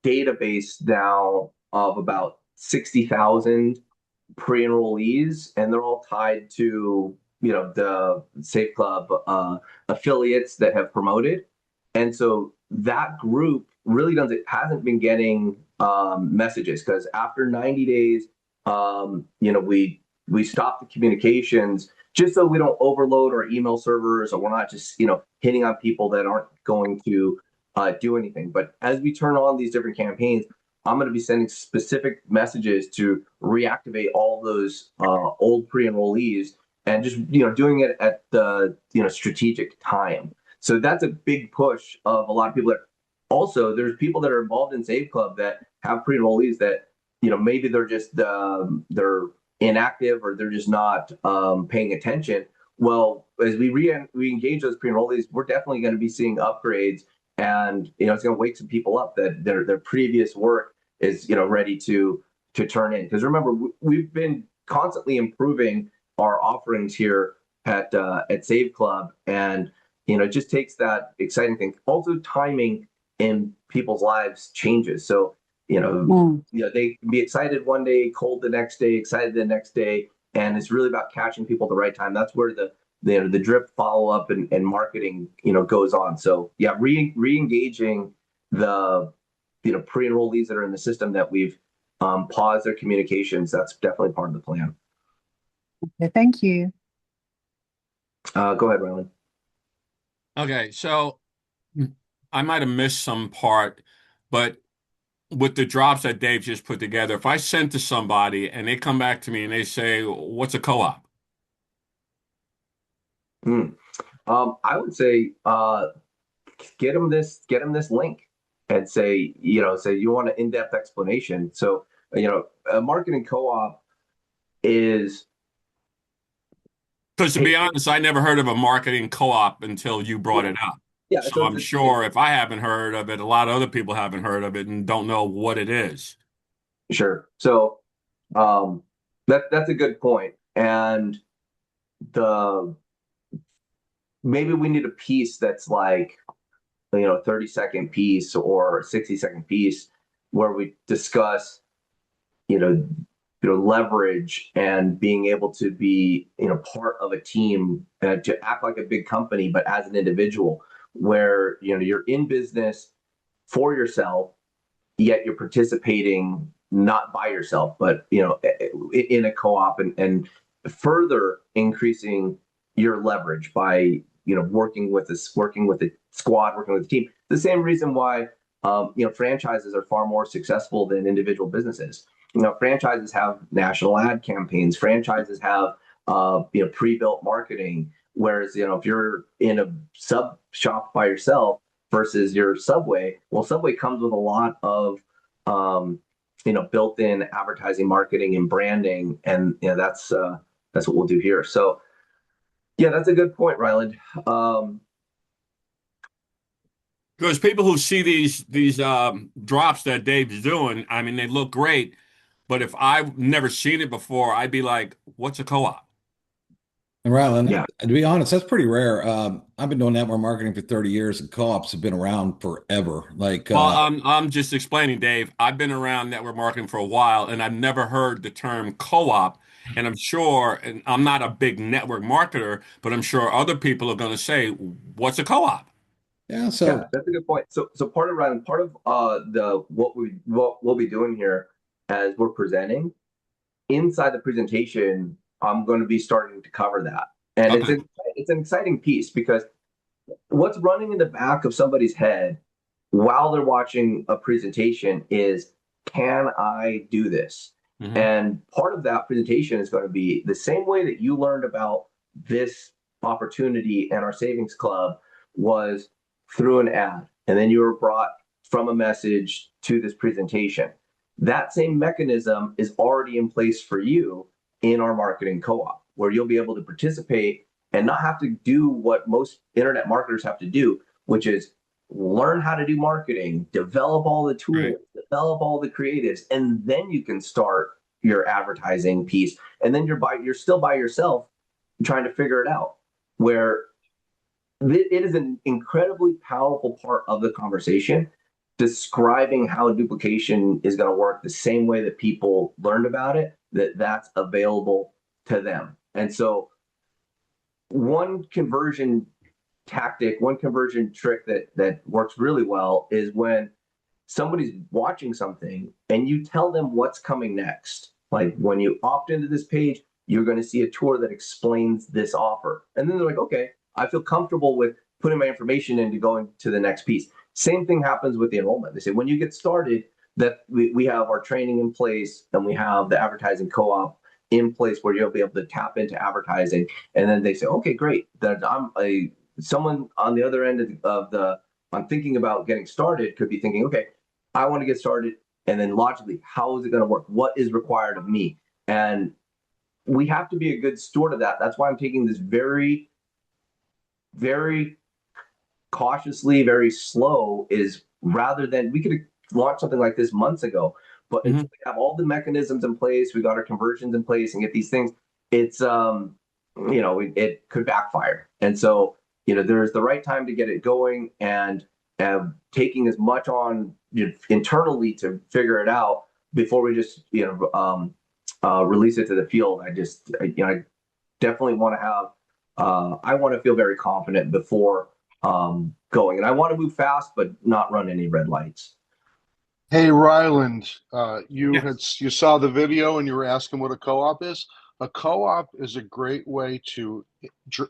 database now of about 60,000 pre-enrollees, and they're all tied to, the Save Club affiliates that have promoted. And so that group really hasn't been getting messages, because after 90 days, we stop the communications just so we don't overload our email servers, or we're not just hitting on people that aren't going to do anything. But as we turn on these different campaigns, I'm going to be sending specific messages to reactivate all those old pre-enrollees, and just doing it at the strategic time. So that's a big push of a lot of people. That also, there's people that are involved in Save Club that have pre-enrollees that maybe they're just they're inactive, or they're just not paying attention. Well, as we engage those pre-enrollees, we're definitely going to be seeing upgrades, and it's going to wake some people up that their previous work is ready to turn in. Because remember, we've been constantly improving our offerings here at Save Club, and it just takes that exciting thing. Also, timing in people's lives changes. So they can be excited one day, cold the next day, excited the next day, and it's really about catching people at the right time. That's where the drip follow up and marketing goes on. So yeah, re-engaging the pre-enrollees that are in the system that we've paused their communications. That's definitely part of the plan. Okay, thank you. Go ahead, Rylan. Okay, so I might have missed some part, but with the drops that Dave just put together, if I send to somebody and they come back to me and they say, "What's a co-op?" I would say get them this link, and say you want an in-depth explanation. So a marketing co-op is. Because to be honest, I never heard of a marketing co-op until you brought it up. Yeah, so I'm sure if I haven't heard of it, a lot of other people haven't heard of it and don't know what it is. Sure. So that's a good point. And maybe we need a piece that's like 30-second piece or a 60-second piece where we discuss leverage and being able to be part of a team, to act like a big company but as an individual, where you're in business for yourself, yet you're participating not by yourself, but in a co-op, and further increasing your leverage by working with a squad, working with a team. The same reason why franchises are far more successful than individual businesses. Franchises have national ad campaigns. Franchises have pre-built marketing. Whereas if you're in a sub shop by yourself versus your Subway, well, Subway comes with a lot of built-in advertising, marketing, and branding, and that's what we'll do here. So Yeah, that's a good point, Ryland. Because people who see these drops that Dave's doing, I mean, they look great. But if I've never seen it before, I'd be like, "What's a co-op?" And Rylan, Yeah, to be honest, that's pretty rare. I've been doing network marketing for 30 years, and co-ops have been around forever. Like, Well, I'm just explaining, Dave. I've been around network marketing for a while, and I've never heard the term co-op. And I'm sure, and I'm not a big network marketer, but I'm sure other people are going to say, "What's a co-op?" yeah. yeah, So that's a good point. So part of Ryland, part of the what we'll be doing here as we're presenting inside the presentation, I'm going to be starting to cover that, and Okay. it's an exciting piece because what's running in the back of somebody's head while they're watching a presentation is, can I do this? Hmm. And part of that presentation is going to be the same way that you learned about this opportunity and our savings club was through an ad. And then you were brought from a message to this presentation. That same mechanism is already in place for you in our marketing co-op, where you'll be able to participate and not have to do what most internet marketers have to do, which is learn how to do marketing, develop all the Right. tools, develop all the creatives, and then you can start your advertising piece. And then you're still by yourself trying to figure it out. Where it is an incredibly powerful part of the conversation, describing how duplication is going to work the same way that people learned about it, that's available to them. And so one conversion tactic, one conversion trick that works really well is when somebody's watching something and you tell them what's coming next. Like when you opt into this page, you're going to see a tour that explains this offer. And then they're like, okay, I feel comfortable with putting my information in to going to the next piece. Same thing happens with the enrollment. They say when you get started, that we have our training in place and we have the advertising co-op in place where you'll be able to tap into advertising. And then they say, okay, great. That I'm a someone on the other end of the I'm thinking about getting started could be thinking, okay, I want to get started. And then logically, how is it going to work? What is required of me? And we have to be a good steward of that. That's why I'm taking this very, very cautiously, very slow, is rather than we could have launched something like this months ago, but Hmm. until we have all the mechanisms in place, we got our conversions in place and get these things, it's it could backfire. And so, there's the right time to get it going and taking as much on internally to figure it out before we just release it to the field. I definitely want to have I want to feel very confident before going, and I want to move fast but not run any red lights. Hey, Ryland, Yes. you saw the video and you were asking what a co-op is. A co-op is a great way to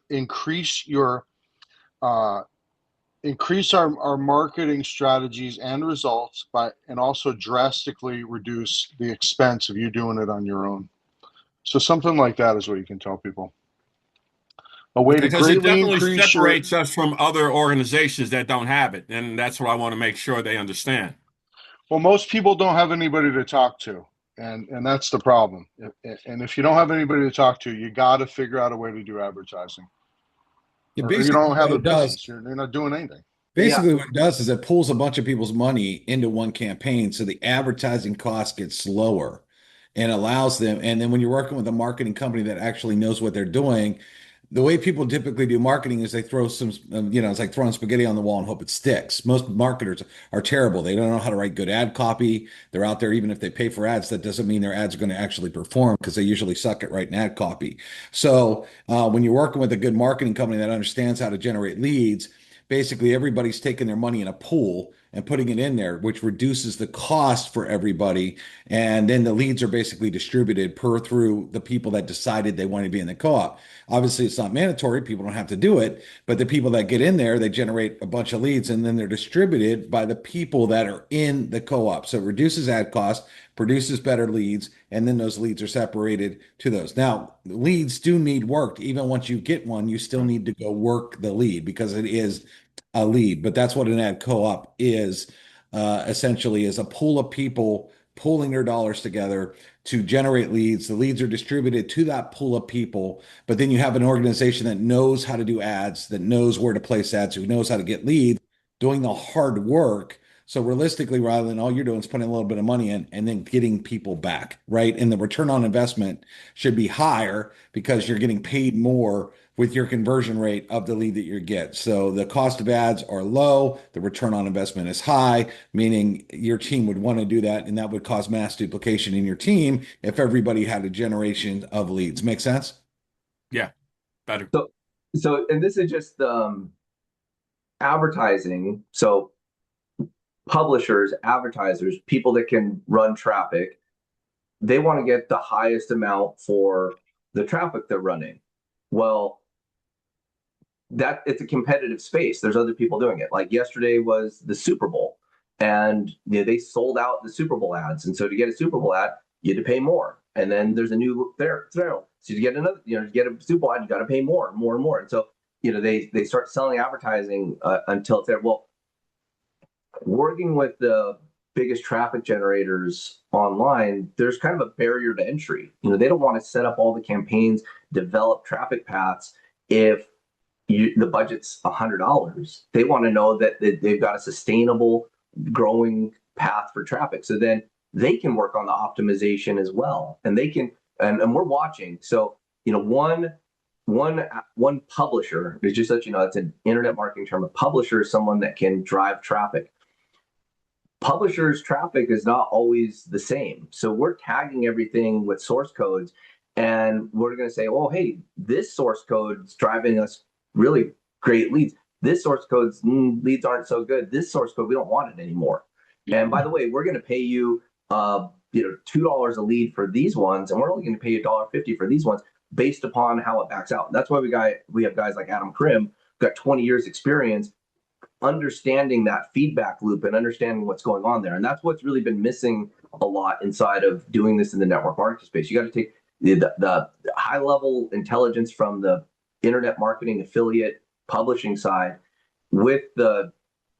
increase your uh, increase our marketing strategies and results by and also drastically reduce the expense of you doing it on your own. So something like that is what you can tell people. A way Okay, to because it greatly definitely increase your separates us from other organizations that don't have it, and that's what I want to make sure they understand. well, most people don't have anybody to talk to, and that's the problem. And if you don't have anybody to talk to, you got to figure out a way to do advertising, yeah, or you basically don't have what a it does, business. You're not doing anything. Yeah, basically what it does is it pulls a bunch of people's money into one campaign, so the advertising costs get slower and allows them. And then when you're working with a marketing company that actually knows what they're doing, the way people typically do marketing is they throw some, it's like throwing spaghetti on the wall and hope it sticks. Most marketers are terrible. They don't know how to write good ad copy. They're out there, even if they pay for ads, that doesn't mean their ads are going to actually perform because they usually suck at writing ad copy. So when you're working with a good marketing company that understands how to generate leads, basically everybody's taking their money in a pool and putting it in there, which reduces the cost for everybody. And then the leads are basically distributed per through the people that decided they want to be in the co-op. Obviously, it's not mandatory. People don't have to do it, but the people that get in there, they generate a bunch of leads and then they're distributed by the people that are in the co-op. So it reduces ad cost, produces better leads, and then those leads are separated to those. Now, leads do need work. Even once you get one, you still need to go work the lead because it is a lead. But that's what an ad co-op is, essentially, is a pool of people pooling their dollars together to generate leads. The leads are distributed to that pool of people, but then you have an organization that knows how to do ads, that knows where to place ads, who knows how to get leads, doing the hard work. So realistically, rather than all you're doing is putting a little bit of money in and then getting people back, right? And the return on investment should be higher because you're getting paid more with your conversion rate of the lead that you get. So the cost of ads are low, the return on investment is high, meaning your team would want to do that, and that would cause mass duplication in your team if everybody had a generation of leads. Make sense? Yeah, better. So, and this is just advertising. So publishers, advertisers, people that can run traffic, they want to get the highest amount for the traffic they're running. Well, that it's a competitive space. There's other people doing it. Like yesterday was the Super Bowl, and they sold out the Super Bowl ads. And so to get a Super Bowl ad, you had to pay more. And then there's a new there. So to get another, to get a Super Bowl ad, you got to pay more and more and more. And so they start selling advertising until it's there. Well, working with the biggest traffic generators online, there's kind of a barrier to entry. They don't want to set up all the campaigns, develop traffic paths if the budget's $100. They want to know that they've got a sustainable, growing path for traffic. So then they can work on the optimization as well, and they can. And we're watching. So one publisher is just such it's an internet marketing term. A publisher is someone that can drive traffic. Publishers' traffic is not always the same. So we're tagging everything with source codes, and we're going to say, oh, hey, this source code is driving us really great leads. This source code's leads aren't so good. This source code, we don't want it anymore. And by the way, we're going to pay you, $2 a lead for these ones, and we're only going to pay you $1.50 for these ones based upon how it backs out. And that's why we have guys like Adam Krim, got 20 years experience understanding that feedback loop and understanding what's going on there. And that's what's really been missing a lot inside of doing this in the network marketing space. You got to take the high level intelligence from the internet marketing affiliate publishing side with the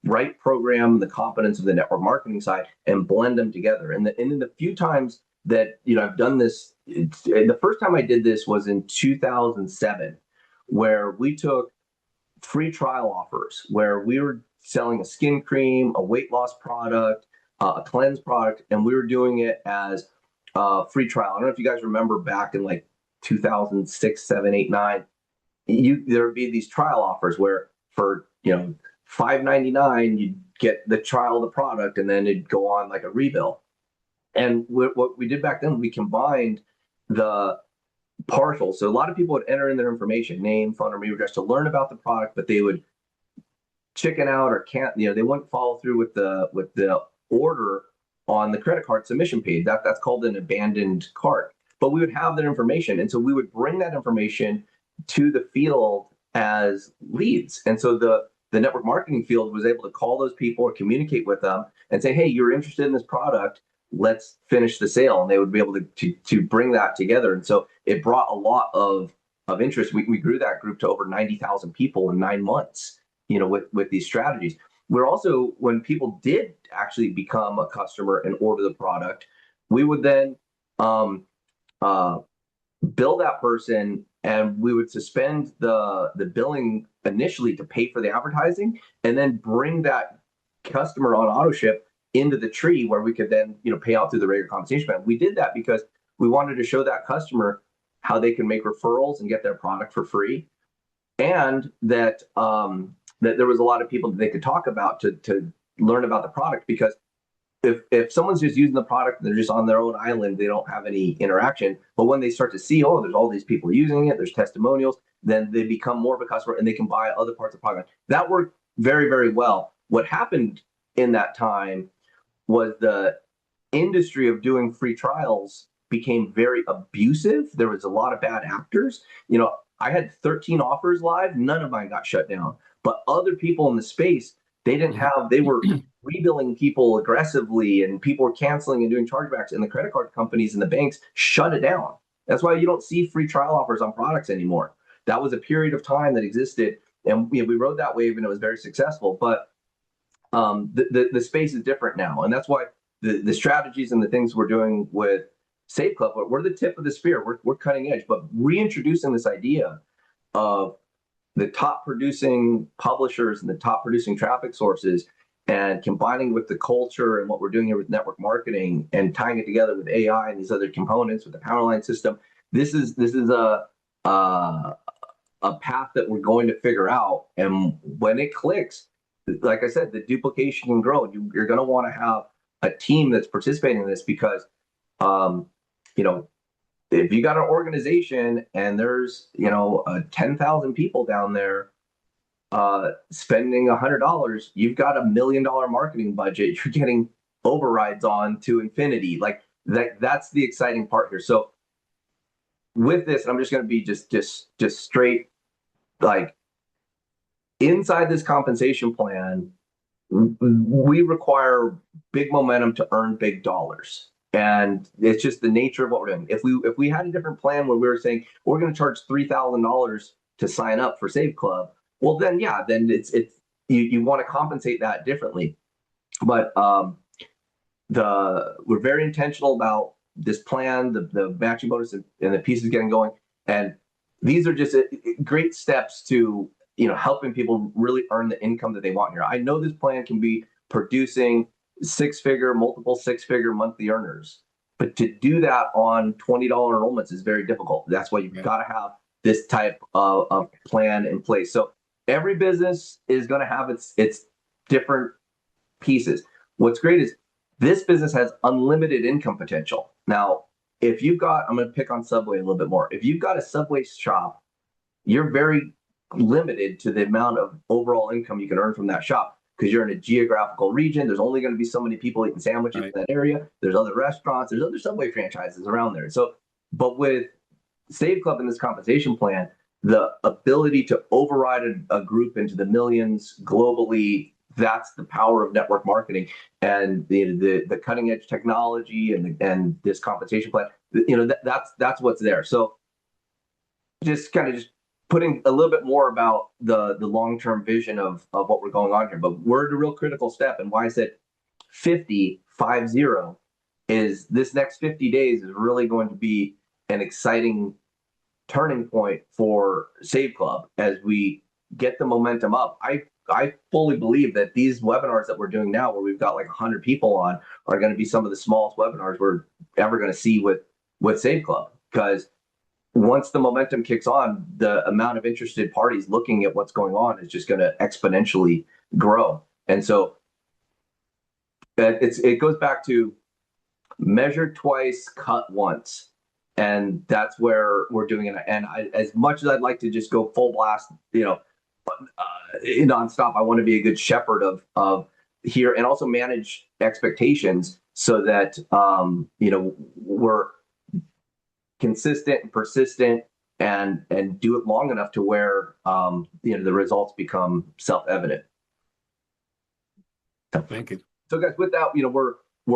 right program, the competence of the network marketing side, and blend them together. And in the few times that I've done this, the first time I did this was in 2007, where we took free trial offers, where we were selling a skin cream, a weight loss product, a cleanse product, and we were doing it as a free trial. I don't know if you guys remember back in like 2006, 7, 8, 9, there would be these trial offers where for $5.99 you'd get the trial of the product, and then it'd go on like a rebill. And what we did back then, we combined the partial. So a lot of people would enter in their information, name, phone number, email address, to learn about the product, but they would chicken out or can't, they wouldn't follow through with the order on the credit card submission page. That's called an abandoned cart. But we would have that information, and so we would bring that information to the field as leads. And so the network marketing field was able to call those people or communicate with them and say, hey, you're interested in this product, let's finish the sale. And they would be able to bring that together. And so it brought a lot of interest. We grew that group to over 90,000 people in 9 months, with these strategies. We're also, when people did actually become a customer and order the product, we would then bill that person, and we would suspend the billing initially to pay for the advertising, and then bring that customer on auto ship into the tree where we could then pay out through the regular compensation plan. We did that because we wanted to show that customer how they can make referrals and get their product for free, and that that there was a lot of people that they could talk about to learn about the product. Because if someone's just using the product, they're just on their own island, they don't have any interaction. But when they start to see, oh, there's all these people using it, there's testimonials, then they become more of a customer and they can buy other parts of the product. That worked very, very well. What happened in that time was the industry of doing free trials became very abusive. There was a lot of bad actors. I had 13 offers live, none of mine got shut down. But other people in the space, they were rebilling people aggressively, and people were canceling and doing chargebacks, and the credit card companies and the banks shut it down. That's why you don't see free trial offers on products anymore. That was a period of time that existed, and we rode that wave, and it was very successful. But the space is different now, and that's why the strategies and the things we're doing with Save Club, we're the tip of the spear. We're cutting edge, but reintroducing this idea of the top producing publishers and the top producing traffic sources and combining with the culture and what we're doing here with network marketing and tying it together with AI and these other components with the Powerline system. This is a path that we're going to figure out. And when it clicks, like I said, the duplication can grow. You're going to want to have a team that's participating in this because, you know, if you got an organization and there's, 10,000 people down there spending $100, you've got $1 million marketing budget. You're getting overrides on to infinity. Like that's the exciting part here. So with this, I'm just going to be just straight, like inside this compensation plan, we require big momentum to earn big dollars. And it's just the nature of what we're doing. If we had a different plan where we were saying we're going to charge $3,000 to sign up for Save Club, well then it's you want to compensate that differently. But we're very intentional about this plan, the matching bonus and the pieces getting going, and these are just great steps to helping people really earn the income that they want here. I know this plan can be producing multiple six-figure monthly earners. But to do that on $20 enrollments is very difficult. That's why you've got to have this type of plan in place. So every business is going to have its different pieces. What's great is this business has unlimited income potential. Now, if you've got, I'm going to pick on Subway a little bit more. If you've got a Subway shop, you're very limited to the amount of overall income you can earn from that shop. Because you're in a geographical region, there's only going to be so many people eating sandwiches in that area. There's other restaurants, there's other Subway franchises around there. So, but with Save Club in this compensation plan, the ability to override a group into the millions globally, that's the power of network marketing and the cutting edge technology and this compensation plan. That's what's there. So, just putting a little bit more about the long-term vision of what we're going on here. But we're at a real critical step. And why I said 50 is this next 50 days is really going to be an exciting turning point for Save Club as we get the momentum up. I fully believe that these webinars that we're doing now, where we've got like 100 people on, are going to be some of the smallest webinars we're ever going to see with Save Club. Because once the momentum kicks on, the amount of interested parties looking at what's going on is just going to exponentially grow. And so it goes back to measure twice, cut once. And that's where we're doing it. And as much as I'd like to just go full blast, nonstop, I want to be a good shepherd of here and also manage expectations so that, we're consistent and persistent and do it long enough to where the results become self-evident. Thank you. So guys, with that, we're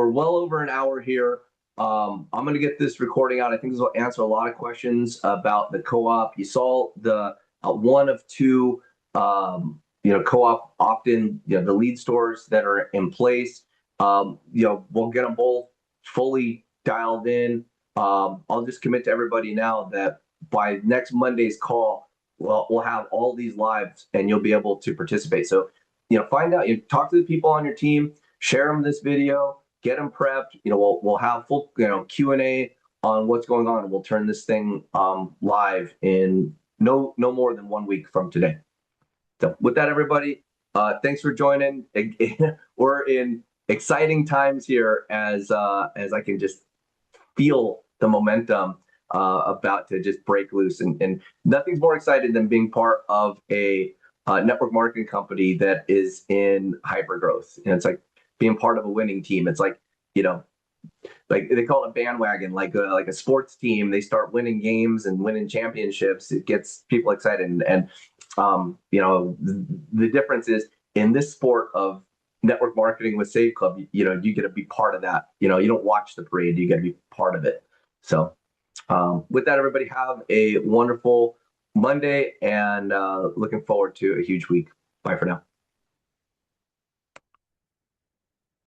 well over an hour here. I'm going to get this recording out. I think this will answer a lot of questions about the co-op. You saw the one of two co-op opt-in, the lead stores that are in place. We'll get them both fully dialed in. I'll just commit to everybody now that by next Monday's call, we'll have all these lives and you'll be able to participate. So, find out, talk to the people on your team, share them this video, get them prepped. We'll have full, Q&A on what's going on. And we'll turn this thing live in no more than 1 week from today. So with that, everybody, thanks for joining. We're in exciting times here as I can just feel the momentum about to just break loose, and nothing's more exciting than being part of a network marketing company that is in hyper growth. And it's like being part of a winning team. It's like, like they call it a bandwagon, like a sports team. They start winning games and winning championships. It gets people excited. And the difference is in this sport of network marketing with Save Club, you get to be part of that. You don't watch the parade, you get to be part of it. So with that, everybody have a wonderful Monday and looking forward to a huge week. Bye for now.